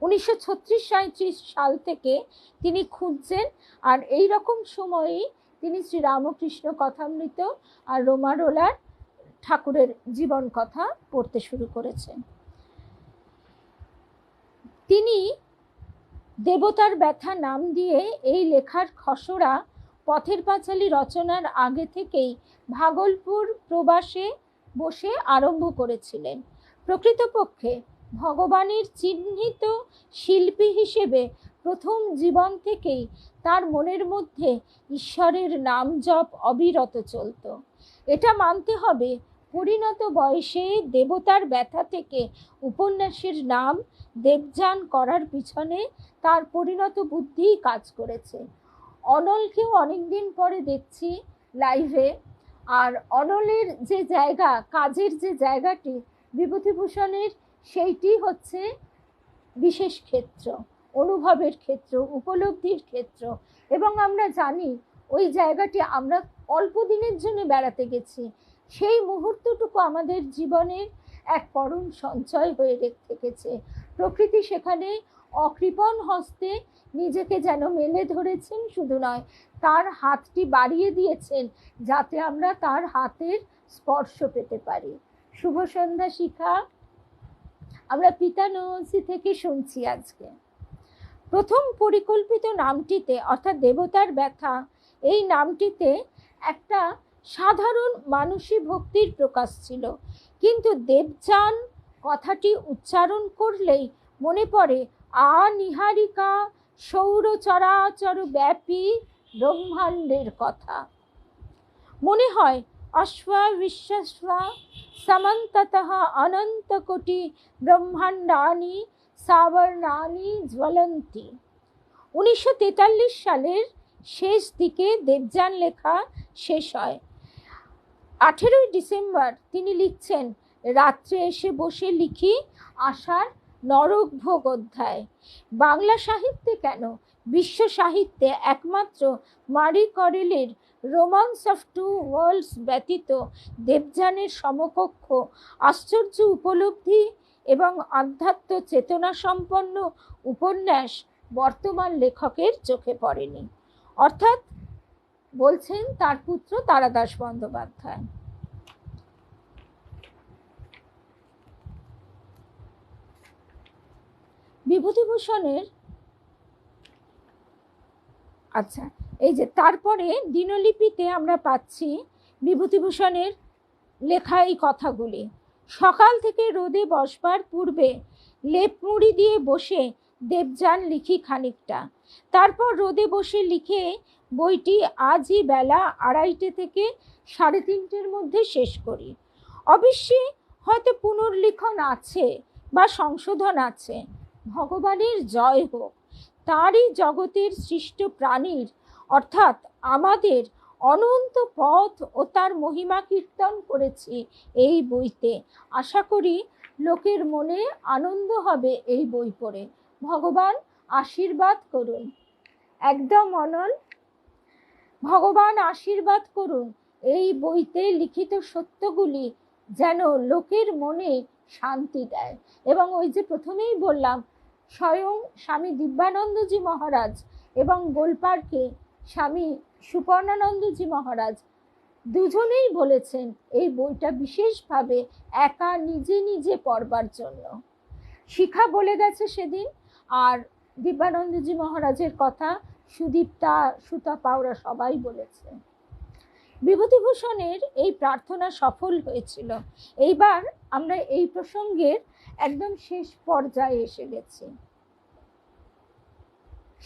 1936-37 সাল থেকে তিনি খুঁজছেন। আর এই রকম সময়েই তিনি শ্রী রামকৃষ্ণ কথামৃত আর রোমারোলার ঠাকুরের জীবন কথা পড়তে শুরু করেছেন। তিনি দেবতার ব্যথা নাম দিয়ে এই লেখার খসড়া পথের পাঁচালী রচনার আগে থেকেই ভাগলপুর প্রবাসে বসে আরম্ভ করেছিলেন। প্রকৃতপক্ষে ভগবানের চিহ্নিত শিল্পী হিসেবে প্রথম জীবন থেকেই তার মনের মধ্যে ঈশ্বরের নাম জপ অবিরত চলত। এটা মানতে হবে, পরিণত বয়সে দেবতার ব্যথা থেকে উপন্যাসের নাম দেবযান করার পিছনে তার পরিণত বুদ্ধিই কাজ করেছে। অনলকেও অনেকদিন পরে দেখছি লাইভে, আর অনলের যে জায়গা, কাজের যে জায়গাটি বিভূতিভূষণের, সেইটি হচ্ছে বিশেষ ক্ষেত্র, অনুভবের ক্ষেত্র, উপলব্ধির ক্ষেত্র। এবং আমরা জানি ওই জায়গাটি আমরা অল্প দিনের জন্য বেড়াতে গেছি, সেই মুহূর্তটুকু আমাদের জীবনের এক পরম সঞ্চয় হয়ে থেকেছে। প্রকৃতি সেখানে অকৃপণ হস্তে নিজেকে যেন মেলে ধরেছেন, শুধু নয় তার হাতটি বাড়িয়ে দিয়েছেন যাতে আমরা তার হাতের স্পর্শ পেতে পারি। শুভ সন্ধ্যা শিখা। আমরা পিতানহসি থেকে শুনছি আজকে। প্রথম পরিকল্পিত নামটিতে অর্থাৎ দেবতার ব্যথা, এই নামটিতে একটা সাধারণ মানসী ভক্তির প্রকাশ ছিল, কিন্তু দেবযান কথাটি উচ্চারণ করলেই মনে পড়ে আনিহারিকা সৌর চরাচর ব্যাপী ব্রহ্মাণ্ডের কথা। মনে হয় অশ্বা বিশ্বাসা সমন্ততঃ অনন্ত কোটি ব্রহ্মাণ্ডানি সাবর্ণানি জ্বলন্তি। 1943 সালের শেষ দিকে দেবযান লেখা শেষ হয়। 18 ডিসেম্বর তিনি লিখছেন, রাত্রে এসে বসে লিখি আশার নরক ভোগ অধ্যায়। বাংলা সাহিত্যে কেন, বিশ্ব সাহিত্যে একমাত্র মারি করেলের রোমান্স অফ টু ওয়ার্ল্ডস ব্যতীত দেবযানের সমকক্ষ আশ্চর্য উপলব্ধি এবং আধ্যাত্ম চেতনা সম্পন্ন উপন্যাস বর্তমান লেখকের চোখে পড়েনি। অর্থাৎ বলছেন তার পুত্র তারাদাস বন্দ্যোপাধ্যায়। বিভূতিভূষণের আচ্ছা, এই যে তারপরে দিনলিপিতে আমরা পাচ্ছি বিভূতিভূষণের লেখা এই কথাগুলি। সকাল থেকে রোদে বসবার পূর্বে লেপ মুড়ি দিয়ে বসে দেবযান লিখি খানিকটা, তারপর রোদে বসে লিখে বইটি আজই বেলা 2:30 থেকে 3:30-র মধ্যে শেষ করি। অবশ্যই হয়তো পুনর্লিখন আছে বা সংশোধন আছে, ভগবানের জয় হোক। তারই জগতের সৃষ্ট প্রাণীর অর্থাৎ আমাদের অনন্ত পথ ও তার মহিমা কীর্তন করেছি এই বইতে। আশা করি লোকের মনে আনন্দ হবে এই বই পড়ে। ভগবান আশীর্বাদ করুন। একদম অনল, ভগবান আশীর্বাদ করুন এই বইতে লিখিত সত্যগুলি যেন লোকের মনে শান্তি দেয়। এবং ওই যে প্রথমেই বললাম, স্বয়ং স্বামী দিব্যানন্দজি মহারাজ এবং গোলপার্কে স্বামী সুপর্ণানন্দজি মহারাজ দুজনেই বলেছেন এই বইটা বিশেষভাবে একা নিজে নিজে পড়বার জন্য। শিখা বলে গেছে সেদিন, আর দিব্যানন্দজি মহারাজের কথা সুদীপ্তা, সুতা পাওরা সবাই বলেছে। বিভূতিভূষণের এই প্রার্থনা সফল হয়েছিল। এইবার আমরা এই প্রসঙ্গের একদম শেষ পর্যায়ে এসে গেছি।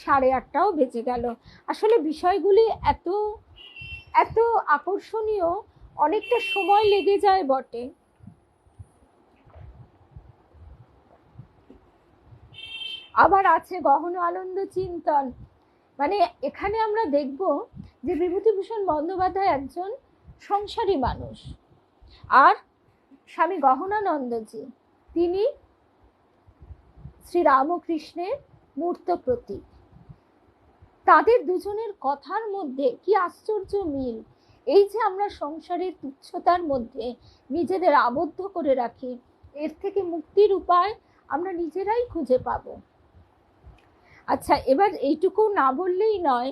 8:30টাও বেজে গেল। আসলে বিষয়গুলি এত এত আকর্ষণীয়, অনেকটা সময় লেগে যায় বটে। আবার আছে গহন আনন্দ চিন্তন। মানে এখানে আমরা দেখব যে বিভূতিভূষণ বন্দ্যোপাধ্যায় একজন সংসারী মানুষ, আর স্বামী গহনানন্দজি তিনি শ্রীরামকৃষ্ণের মূর্ত প্রতীক। তাদের দুজনের কথার মধ্যে কি আশ্চর্য মিল! এই যে আমরা সংসারের তুচ্ছতার মধ্যে নিজেদের আবদ্ধ করে রাখি, এর থেকে মুক্তির উপায় আমরা নিজেরাই খুঁজে পাব। আচ্ছা, এবার এইটুকু না বললেই নয়,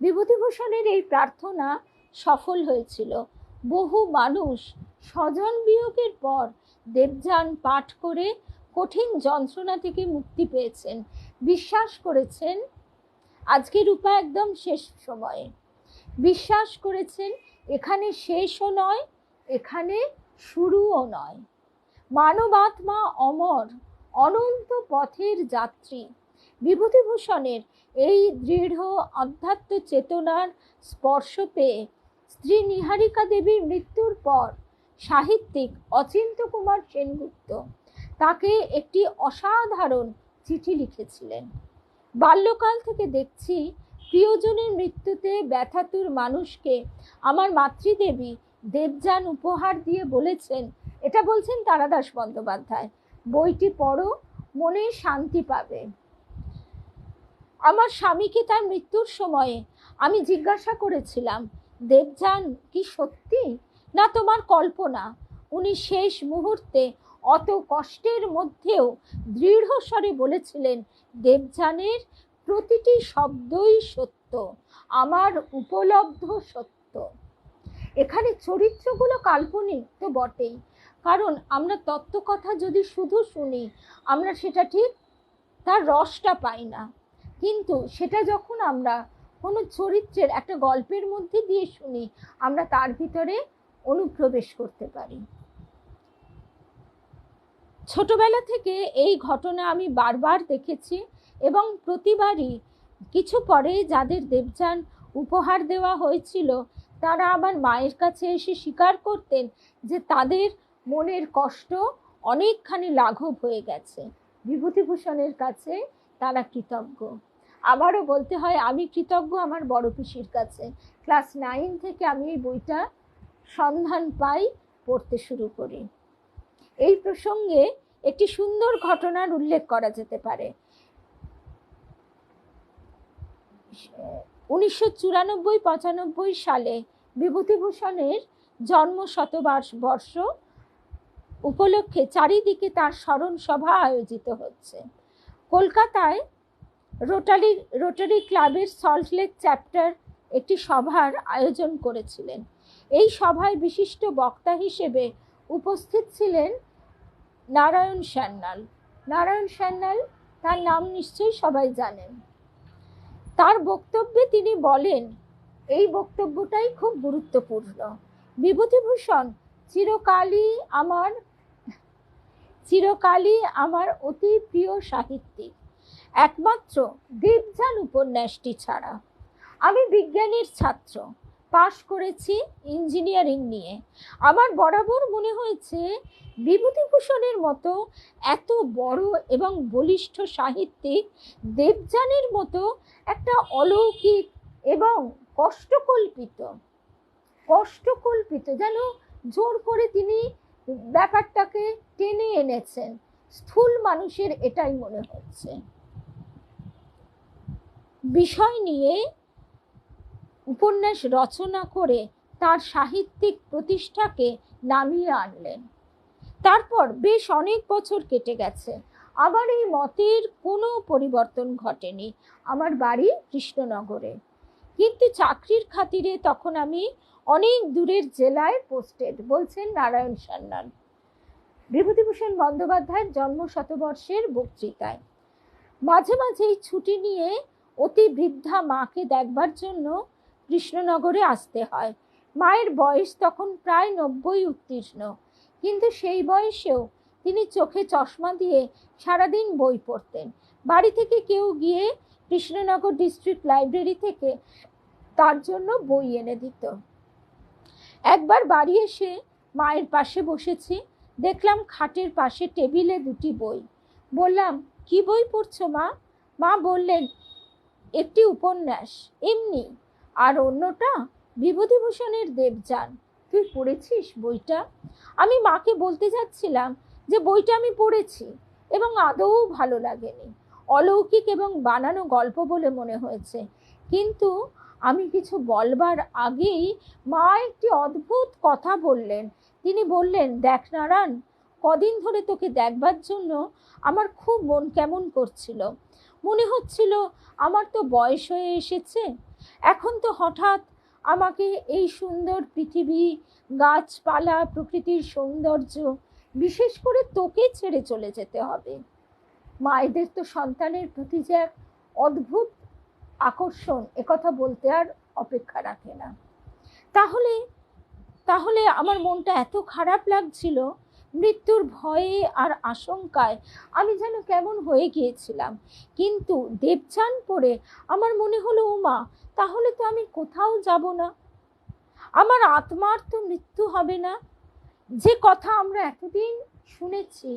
বিভূতিভূষণের এই প্রার্থনা সফল হয়েছিল। বহু মানুষ স্বজন বিয়োগের পর দেবযান পাঠ করে কঠিন যন্ত্রণা থেকে মুক্তি পেয়েছেন, বিশ্বাস করেছেন আজকের রূপা একদম শেষ সময়ে, বিশ্বাস করেছেন এখানে শেষও নয়, এখানে শুরুও নয়। মানবাত্মা অমর, অনন্ত পথের যাত্রী। বিভূতিভূষণের এই দৃঢ় আধ্যাত্ম চেতনার স্পর্শ পেয়ে স্ত্রী নিহারিকা দেবীর মৃত্যুর পর সাহিত্যিক অচিন্ত্য কুমার সেনগুপ্ত তাকে একটি অসাধারণ চিঠি লিখেছিলেন। বাল্যকাল থেকে দেখছি প্রিয়জনের মৃত্যুতে ব্যথাতুর মানুষকে আমার মাতৃদেবী দেবযান উপহার দিয়ে বলেছেন, এটা বলছেন তারাদাস বন্দ্যোপাধ্যায়, বইটি পড়ো, মনে শান্তি পাবে। আমার স্বামীকে তার মৃত্যুর সময়ে আমি জিজ্ঞাসা করেছিলাম, দেবযান কি সত্যি না তোমার কল্পনা? উনি শেষ মুহূর্তে অত কষ্টের মধ্যেও দৃঢ় স্বরে বলেছিলেন, দেবযানের প্রতিটি শব্দই সত্য, আমার উপলব্ধ সত্য। এখানে চরিত্রগুলো কাল্পনিক তো বটেই, কারণ আমরা তত্ত্বকথা যদি শুধু শুনি, আমরা সেটা ঠিক তার রসটা পাই না। কিন্তু সেটা যখন আমরা কোনো চরিত্রের একটা গল্পের মধ্যে দিয়ে শুনি, আমরা তার ভিতরে অনুপ্রবেশ করতে পারি। ছোটবেলা থেকে এই ঘটনা আমি বারবার দেখেছি, এবং প্রতিবারই কিছু পরে যাদের দেবযান উপহার দেওয়া হয়েছিল, তারা আবার মায়ের কাছে এসে স্বীকার করতেন যে তাদের মনের কষ্ট অনেকখানি লাঘব হয়ে গেছে। বিভূতিভূষণের কাছে তারা কৃতজ্ঞ। আবারও বলতে হয়, আমি কৃতজ্ঞ আমার বড় পিসির কাছে। ক্লাস 9 থেকে আমি এই বইটা সন্ধান পাই, পড়তে শুরু করি। এই প্রসঙ্গে একটি সুন্দর ঘটনার উল্লেখ করা যেতে পারে। 1994-95 সালে বিভূতিভূষণের জন্ম শতবর্ষ উপলক্ষে চারিদিকে তার স্মরণ সভা আয়োজিত হচ্ছে। কলকাতায় রোটারি ক্লাবের সল্টলেক চ্যাপ্টার একটি সভার আয়োজন করেছিলেন। এই সভায় বিশিষ্ট বক্তা হিসেবে উপস্থিত ছিলেন নারায়ণ সান্যাল। নারায়ণ সান্যাল, তার নাম নিশ্চয়ই সবাই জানেন। তার বক্তব্যে তিনি বলেন, এই বক্তব্যটাই খুব গুরুত্বপূর্ণ, বিভূতিভূষণ চিরকালই আমার অতি প্রিয় সাহিত্যিক, একমাত্র দেবযান উপন্যাসটি ছাড়া। আমি বিজ্ঞানের ছাত্র, পাশ করেছি ইঞ্জিনিয়ারিং নিয়ে। আমার বরাবর মনে হয়েছে বিভূতিভূষণের মতো এত বড় এবং বলিষ্ঠ সাহিত্যিক দেবযানের মতো একটা অলৌকিক এবং কষ্টকল্পিত যেন জোর করে তিনি ব্যাপারটাকে টেনে এনেছেন। স্থূল মানুষের এটাই মনে হচ্ছে। বিষয় নিয়ে উপন্যাস রচনা করে তার সাহিত্যিক প্রতিষ্ঠাকে নামিয়ে আনলেন। তারপর বেশ অনেক বছর কেটে গেছে, আবার এই মতের কোনো পরিবর্তন ঘটেনি। আমার বাড়ি কৃষ্ণনগরে, কিন্তু চাকরির খাতিরে তখন আমি অনেক দূরের জেলায় পোস্টেড, বলছেন নারায়ণ সান্যাল। বিভূতিভূষণ বন্দ্যোপাধ্যায়ের জন্ম শতবর্ষের বক্তৃতায় মাঝে মাঝেই ছুটি নিয়ে অতি বৃদ্ধা মাকে দেখবার জন্য কৃষ্ণনগরে আসতে হয়। মায়ের বয়স তখন প্রায় 90 উত্তীর্ণ, কিন্তু সেই বয়সেও তিনি চোখে চশমা দিয়ে সারাদিন বই পড়তেন। বাড়ি থেকে কেউ গিয়ে কৃষ্ণনগর ডিস্ট্রিক্ট লাইব্রেরি থেকে তার জন্য বই এনে দিত। একবার বাড়ি এসে মায়ের পাশে বসেছি, দেখলাম খাটের পাশে টেবিলে 2টি বই। বললাম, কি বই পড়ছো মা? মা বললেন, একটি উপন্যাস এমনি, আর অন্যটা বিভূতিভূষণের দেবযান। তুই পড়েছিস বইটা? আমি মাকে বলতে যাচ্ছিলাম যে বইটা আমি পড়েছি এবং আদৌ ভালো লাগেনি, অলৌকিক এবং বানানো গল্প বলে মনে হয়েছে। কিন্তু আমি কিছু বলবার আগেই মা একটি অদ্ভুত কথা বললেন। তিনি বললেন, দেখ নারায়ণ, কদিন ধরে তোকে দেখবার জন্য আমার খুব মন কেমন করছিল। মনে হচ্ছিল আমার তো বয়স হয়ে এসেছে, এখন তো হঠাৎ আমাকে এই সুন্দর পৃথিবী, গাছপালা, প্রকৃতির সৌন্দর্য, বিশেষ করে তোকে ছেড়ে চলে যেতে হবে। মায়েদের তো সন্তানের প্রতি যে এক অদ্ভুত আকর্ষণ, একথা বলতে আর অপেক্ষা রাখে না। তাহলে আমার মনটা এত খারাপ লাগছিল, মৃত্যুর ভয়ে আর আশঙ্কায় আমি যেন কেমন হয়ে গিয়েছিলাম। কিন্তু দেবযান পড়ে আমার মনে হলো, ও মা, তাহলে তো আমি কোথাও যাব না, আমার আত্মার তো মৃত্যু হবে না। যে কথা আমরা এতদিন শুনেছি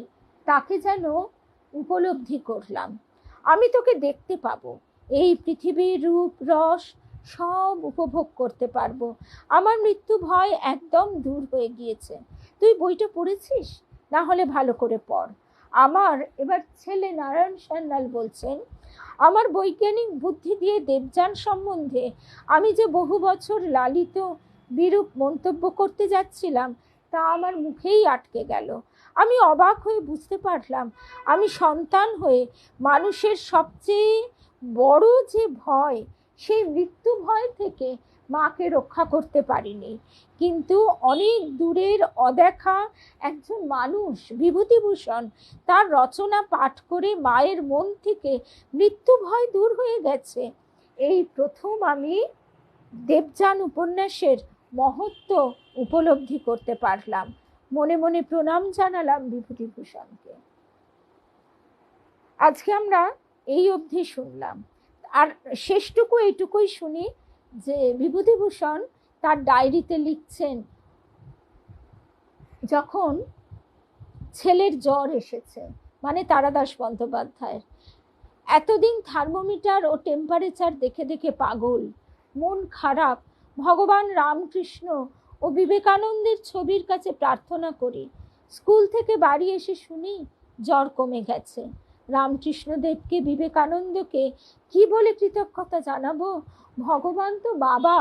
তাকে যেন উপলব্ধি করলাম। আমি তোকে দেখতে পাবো, এই পৃথিবীর রূপ রস সব উপভোগ করতে পারবো। আমার মৃত্যু ভয় একদম দূর হয়ে গিয়েছে। তুই বইটা পড়েছিস? না হলে ভালো করে পড়। আমার এবার ছেলে নারায়ণ সান্যাল বলছেন, আমার বৈজ্ঞানিক বুদ্ধি দিয়ে দেবযান সম্বন্ধে আমি যে বহু বছর লালিত বিরূপ মন্তব্য করতে যাচ্ছিলাম, তা আমার মুখেই আটকে গেল। আমি অবাক হয়ে বুঝতে পারলাম, আমি সন্তান হয়ে মানুষের সবচেয়ে বড় যে ভয়, সেই মৃত্যু ভয় থেকে মাকে রক্ষা করতে পারিনি, কিন্তু অনেক দূরের অদেখা একজন মানুষ বিভূতিভূষণ তার রচনা পাঠ করে মায়ের মন থেকে মৃত্যু ভয় দূর হয়ে গেছে। এই প্রথম আমি দেবযান উপন্যাসের মহত্ব উপলব্ধি করতে পারলাম। মনে মনে প্রণাম জানালাম বিভূতিভূষণকে। আজকে আমরা এই অবধি শুনলাম, আর শেষটুকু এইটুকুই শুনি যে বিভূতিভূষণ তার ডায়েরিতে লিখছেন, যখন ছেলের জ্বর এসেছে, মানে তারাদাস বন্দ্যোপাধ্যায়ের, এতদিন থার্মোমিটার ও টেম্পারেচার দেখে দেখে পাগল, মন খারাপ, ভগবান রামকৃষ্ণ ও বিবেকানন্দের ছবির কাছে প্রার্থনা করি। স্কুল থেকে বাড়ি এসে শুনি জ্বর কমে গেছে। রামকৃষ্ণদেবকে, বিবেকানন্দকে কি বলে কৃতজ্ঞতা জানাবো? ভগবান তো বাবা,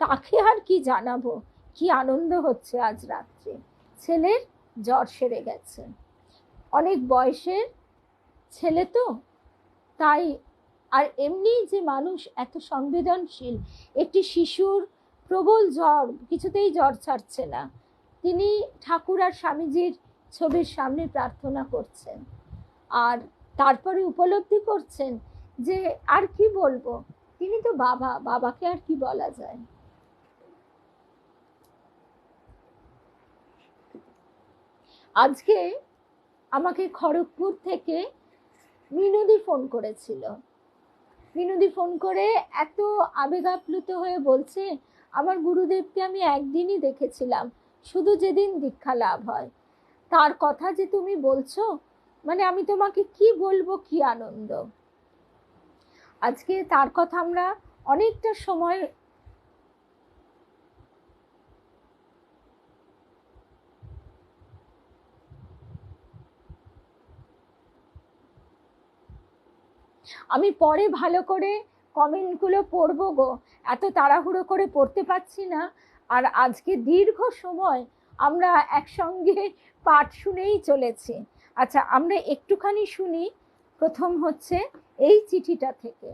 তাকে আর কি জানাবো? কি আনন্দ হচ্ছে আজ রাত্রে, ছেলের জ্বর সেরে গেছে। অনেক বয়সের ছেলে তো, তাই। আর এমনি যে মানুষ এত সংবেদনশীল, একটি শিশুর প্রবল জ্বর, কিছুতেই জ্বর ছাড়ছে না, তিনি ঠাকুর আর স্বামীজির ছবির সামনে প্রার্থনা করছেন, আর তারপরে উপলব্ধি করছেন যে আর কি বলবো, তিনি তো বাবা, বাবাকে আর কি বলা যায়। আজকে আমাকে খড়গপুর থেকে মিনুদি ফোন করেছিল। মিনুদি ফোন করে এত আবেগাপ্লুত হয়ে বলছে, আমার গুরুদেবকে আমি একদিনই দেখেছিলাম, শুধু যেদিন দীক্ষা লাভ হয়। তার কথা যে তুমি বলছো, মানে আমি তোমাকে কি বলবো, কি আনন্দ। আজকে তার কথা আমরা অনেকটা সময় আমি পরে ভালো করে কমেন্টগুলো পড়বো গো, এত তাড়াহুড়ো করে পড়তে পারছি না। আর আজকে দীর্ঘ সময় আমরা একসঙ্গে পাঠ শুনেই চলেছি। আচ্ছা, আমরা একটুখানি শুনি। প্রথম হচ্ছে এই চিঠিটা থেকে।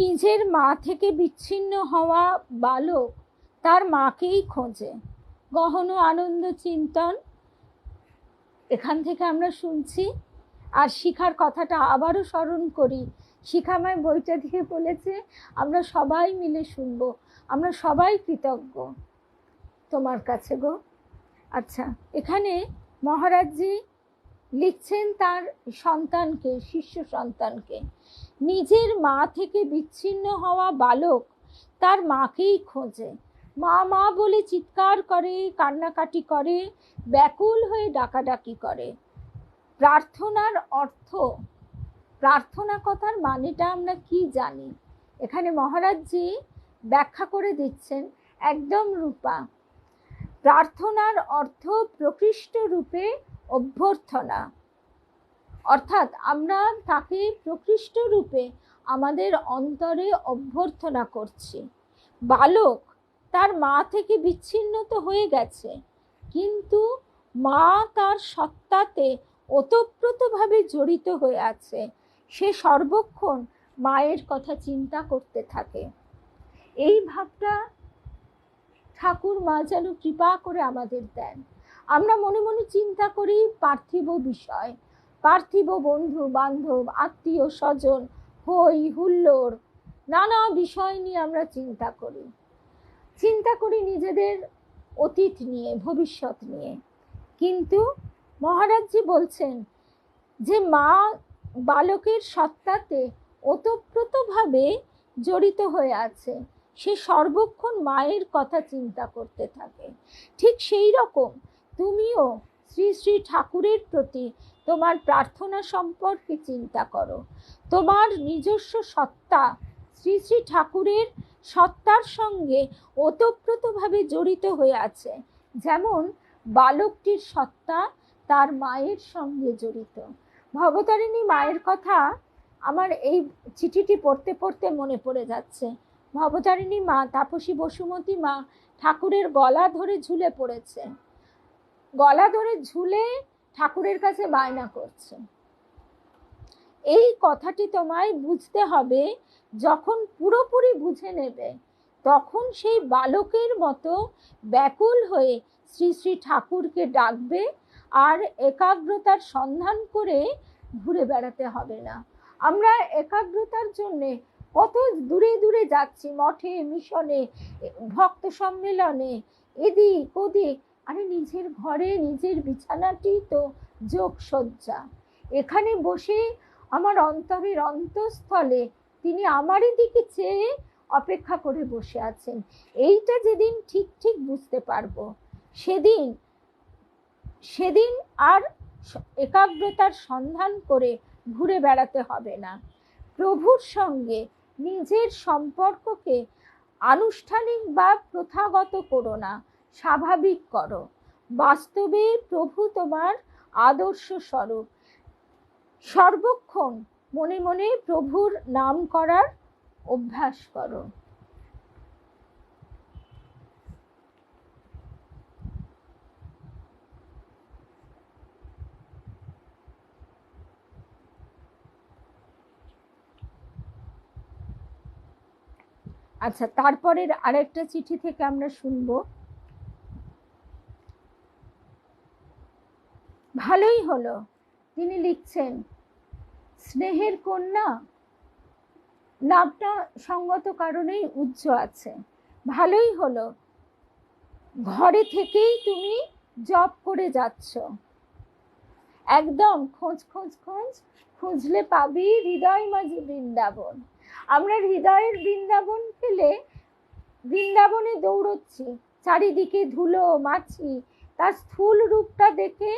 নিজের মা থেকে বিচ্ছিন্ন হওয়া বালক তার মাকেই খোঁজে, গহন আনন্দ চিন্তন। এখান থেকে আমরা শুনছি। আর শিখার কথাটা আবারও স্মরণ করি। শিখামায় বইটা দিয়ে বলেছে আমরা সবাই মিলে শুনবো, আমরা সবাই কৃতজ্ঞ তোমার কাছে গো। আচ্ছা, এখানে মহারাজজি লিখছেন তার সন্তানকে, শিষ্য সন্তানকে, নিজের মা থেকে বিচ্ছিন্ন হওয়া বালক তার মাকেই খোঁজে, মা মা বলে চিৎকার করে, কান্নাকাটি করে, ব্যাকুল হয়ে ডাকাডাকি করে। প্রার্থনার অর্থ, প্রার্থনা কথার মানেটা আমরা কি জানি, এখানে মহারাজজি ব্যাখ্যা করে দিচ্ছেন একদম রূপা। প্রার্থনার অর্থ প্রকৃষ্ট রূপে অভ্যর্থনা, অর্থাৎ আমরা তাকে প্রকৃষ্ট রূপে আমাদের অন্তরে অভ্যর্থনা করছি। বালক তার মা থেকে বিচ্ছিন্ন তো হয়ে গেছে, কিন্তু মা তার সত্তাতে ওতপ্রোতভাবে জড়িত হয়ে আছে। সে সর্বক্ষণ মায়ের কথা চিন্তা করতে থাকে। এই ভাবটা ঠাকুর মা যেন কৃপা করে আমাদের দেন। আমরা মনে মনে চিন্তা করি পার্থিব বিষয়, পার্থিব বন্ধু বান্ধব, আত্মীয় স্বজন, হই হুল্লোড়, নানা বিষয় নিয়ে আমরা চিন্তা করি। চিন্তা করি নিজেদের অতীত নিয়ে, ভবিষ্যৎ নিয়ে। কিন্তু মহারাজজি বলছেন যে মা বালকের সত্তাতে ওতপ্রোতভাবে জড়িত হয়ে আছে, সে সর্বক্ষণ মায়ের কথা চিন্তা করতে থাকে। ঠিক সেই রকম তুমিও শ্রী শ্রী ঠাকুরের প্রতি তোমার প্রার্থনা সম্পর্কে চিন্তা করো। তোমার নিজস্ব সত্তা শ্রী শ্রী ঠাকুরের সত্তার সঙ্গে ওতপ্রোতভাবে জড়িত হয়ে আছে। যেমন বালকটির সত্তা তার মায়ের সঙ্গে জড়িত। ভবতারিণী মায়ের কথা আমার এই চিঠিটি পড়তে পড়তে মনে পড়ে যাচ্ছে। ভবতারিণী মা, তাপসী বসুমতী মা ঠাকুরের গলা ধরে ঝুলে পড়েছে, গলা ধরে ঝুলে ঠাকুরের কাছে বায়না করছে। এই কথাটি তোমায় বুঝতে হবে। যখন পুরোপুরি বুঝে নেবে তখন সেই বালকের মতো ব্যাকুল হয়ে শ্রী শ্রী ঠাকুরকে ডাকবে, আর একাগ্রতার সন্ধান করে ঘুরে বেড়াতে হবে না। আমরা একাগ্রতার জন্যে কত দূরে দূরে যাচ্ছি, মঠে, মিশনে, ভক্ত সম্মেলনে, এদিক ওদিক। আরে নিজের ঘরে নিজের বিছানাটি তো যোগসজ্জা। এখানে বসে আমার অন্তরের অন্তঃস্থলে তিনি আমারই দিকে চেয়ে অপেক্ষা করে বসে আছেন। এইটা যেদিন ঠিক ঠিক বুঝতে পারবো, সেদিন সেদিন আর একাগ্রতার সন্ধান করে ঘুরে বেড়াতে হবে না। প্রভুর সঙ্গে নিজের সম্পর্ককে আনুষ্ঠানিক বা প্রথাগত করো না, স্বাভাবিক করো। বাস্তবে প্রভু তোমার আদর্শ স্বরূপ। সর্বক্ষণ মনে মনে প্রভুর নাম করার অভ্যাস করো। আচ্ছা, তারপরের আরেকটা চিঠি থেকে আমরা শুনবো। ভালোই হলো, তিনি লিখছেন, স্নেহের কন্যা নামটা সঙ্গত কারণেই উজ্জ আছে। ভালোই হলো, ঘরে থেকেই তুমি জব করে যাচ্ছ। একদম খোঁজ খোঁজ খোঁজ, খুঁজলে পাবি হৃদয় মাঝে বৃন্দাবন। আমরা হৃদয়ের বৃন্দাবন পেলে বৃন্দাবনে দৌড়চ্ছি, চারিদিকে ধুলো মাছি, তার স্থূল রূপটা দেখে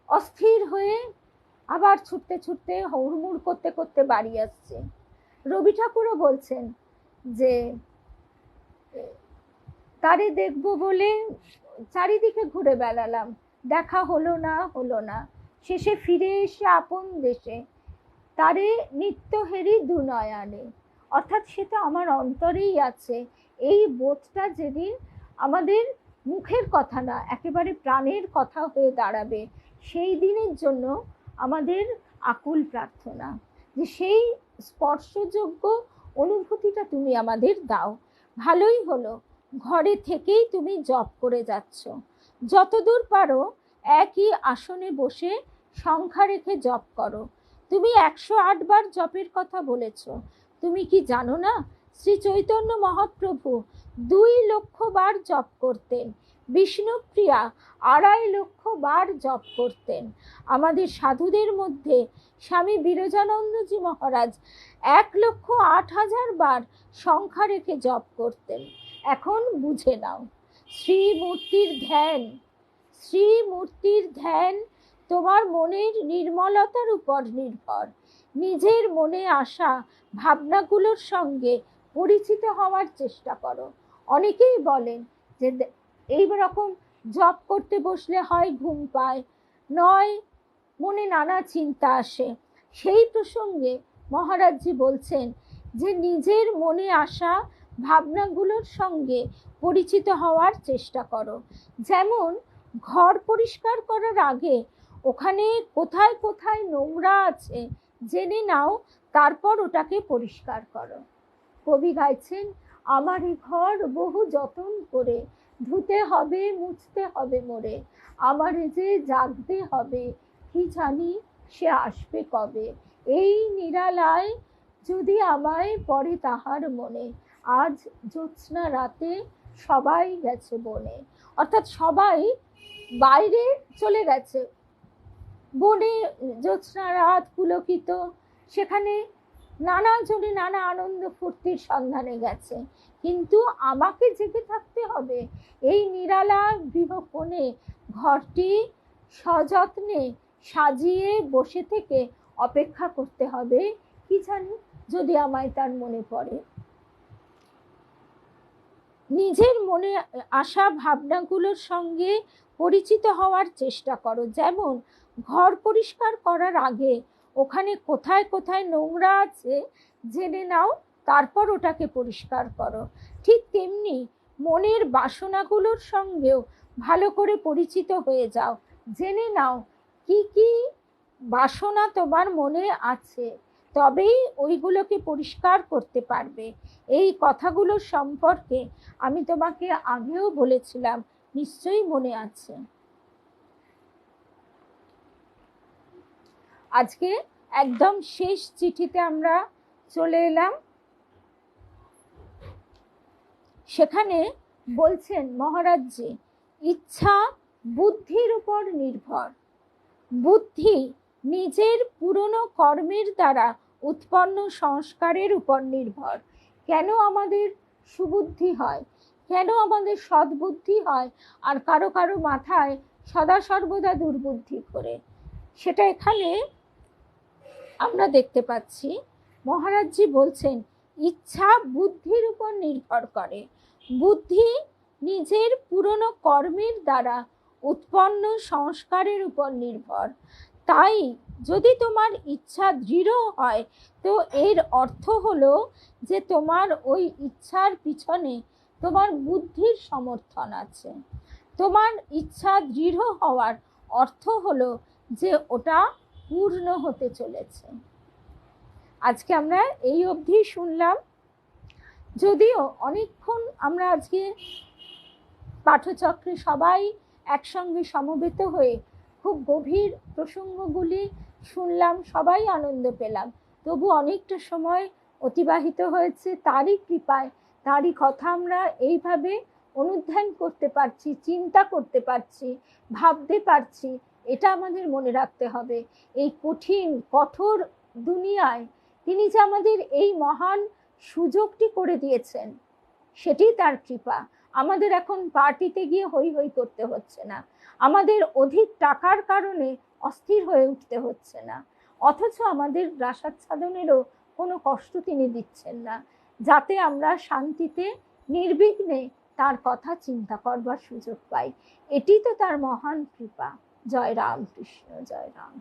অস্থির হয়ে আবার ছুটতে ছুটতে হুড়মুড় করতে করতে বাড়ি আসছে। রবি ঠাকুরও বলছেন যে তারে দেখবো বলে চারিদিকে ঘুরে বেড়ালাম, দেখা হলো না, শেষে ফিরে এসে আপন দেশে তারে নিত্য হেরি দুনয়নে। অর্থাৎ সেটা আমার অন্তরেই আছে। এই বোধটা যেদিন আমাদের মুখের কথা না, একেবারে প্রাণের কথা হয়ে দাঁড়াবে, সেই দিনের জন্য আমাদের আকুল প্রার্থনা যে সেই স্পর্শযোগ্য অনুভূতিটা তুমি আমাদের দাও। ভালোই হলো, ঘরে থেকেই তুমি জপ করে যাচ্ছ। যতদূর পারো একই আসনে বসে সংখ্যা রেখে জপ করো। তুমি 108 বার জপের কথা বলেছ। তুমি কি জানো না, শ্রী চৈতন্য মহাপ্রভু 2 লক্ষ বার জপ করতেন। বিষ্ণুপ্রিয়া 2.5 লক্ষ বার জপ করতেন। আমাদের সাধুদের মধ্যে স্বামী বিরজানন্দজি মহারাজ 1,08,000 বার সংখ্যা রেখে জপ করতেন। এখন বুঝে নাও, শ্রীমূর্তির ধ্যান, শ্রীমূর্তির ধ্যান তোমার মনের নির্মলতার উপর নির্ভর। নিজের মনে আসা ভাবনাগুলোর সঙ্গে পরিচিত হওয়ার চেষ্টা করো। অনেকেই বলেন যে এই রকম জপ করতে বসলে হয় ঘুম পায়, নয় মনে নানা চিন্তা আসে। সেই প্রসঙ্গে মহারাজজি বলছেন যে নিজের মনে আসা ভাবনাগুলোর সঙ্গে পরিচিত হওয়ার চেষ্টা করো। যেমন ঘর পরিষ্কার করার আগে ওখানে কোথায় কোথায় নোংরা আছে জেনে নাও, তারপর ওটাকে পরিষ্কার করো। কবি গাইছেন, আমারই ঘর বহু যতন করে, ধুতে হবে মুছতে হবে মোরে, আমারে যে জাগতে হবে, কি জানি সে আসবে কবে। এই নিরালায় যদি আমায় পড়ে তাহার মনে, আজ জ্যোৎস্না রাতে সবাই গেছে বনে। অর্থাৎ সবাই বাইরে চলে গেছে, বনে জ্যোৎস্না রাত পুলকিত, সেখানে নানা জনে নানা আনন্দ ফুর্তির সন্ধানে গেছে, কিন্তু আমাকে জেগে থাকতে হবে। এই নিরালা গৃহকোণে ঘরটি সযত্নে সাজিয়ে বসে থেকে অপেক্ষা করতে হবে, কি জানি যদি আমায় তার মনে পড়ে। নিজের মনে আসা ভাবনাগুলোর সঙ্গে পরিচিত হওয়ার চেষ্টা করো। যেমন ঘর পরিষ্কার করার আগে ওখানে কোথায় কোথায় নোংরা আছে জেনে নাও, তারপর ওটাকে পরিষ্কার করো। ঠিক তেমনি মনের বাসনাগুলোর সঙ্গেও ভালো করে পরিচিত হয়ে যাও, জেনে নাও কি কি বাসনা তোমার মনে আছে, তবেই ওইগুলোকে পরিষ্কার করতে পারবে। এই কথাগুলো সম্পর্কে আমি তোমাকে আগেও বলেছিলাম, নিশ্চয়ই মনে আছে। আজকে একদম শেষ চিঠিতে আমরা চলে এলাম। সেখানে বলছেন মহারাজজি, ইচ্ছা বুদ্ধির উপর নির্ভর। বুদ্ধি নিজের পুরনো কর্মের দ্বারা উৎপন্ন সংস্কারের উপর নির্ভর। কেন আমাদের সুবুদ্ধি হয়, কেন আমাদের সদ্বুদ্ধি হয়, আর কারো কারো মাথায় সদা সর্বদা দুর্বুদ্ধি করে, সেটা এখানে আমরা দেখতে পাচ্ছি। মহারাজজি বলছেন ইচ্ছা বুদ্ধির উপর নির্ভর করে। বুদ্ধি নিজের পুরনো কর্মের দ্বারা উৎপন্ন সংস্কারের উপর নির্ভর। তাই যদি তোমার ইচ্ছা দৃঢ় হয়, তো এর অর্থ হলো যে তোমার ওই ইচ্ছার পিছনে তোমার বুদ্ধির সমর্থন আছে। তোমার ইচ্ছা দৃঢ় হওয়ার অর্থ হলো যে ওটা পূর্ণ হতে চলেছে। আজকে আমরা এই অবধি শুনলাম। যদিও অনেকক্ষণ আমরা আজকে পাঠচক্রে সবাই একসঙ্গে সমবেত হয়ে খুব গভীর প্রসঙ্গগুলি শুনলাম, সবাই আনন্দ পেলাম, তবু অনেকটা সময় অতিবাহিত হয়েছে। তারই কৃপায়, তারই কথা আমরা এইভাবে অনুধ্যান করতে পারছি, চিন্তা করতে পারছি, ভাবতে পারছি। এটা আমাদের মনে রাখতে হবে। এই কঠিন কঠোর দুনিয়ায় তিনি যে আমাদের এই মহান সুযোগটি করে দিয়েছেন, সেটি তার কৃপা। আমাদের এখন পার্টিতে গিয়ে হই হই করতে হচ্ছে না, আমাদের অধিক টাকার কারণে অস্থির হয়ে উঠতে হচ্ছে না, অথচ আমাদের প্রাসাদসাধনেরও কোনো কষ্ট তিনি দিচ্ছেন না, যাতে আমরা শান্তিতে নির্বিঘ্নে তার কথা চিন্তা করবার সুযোগ পাই। এটি তো তার মহান কৃপা। জয় রামকৃষ্ণ, জয় রাম।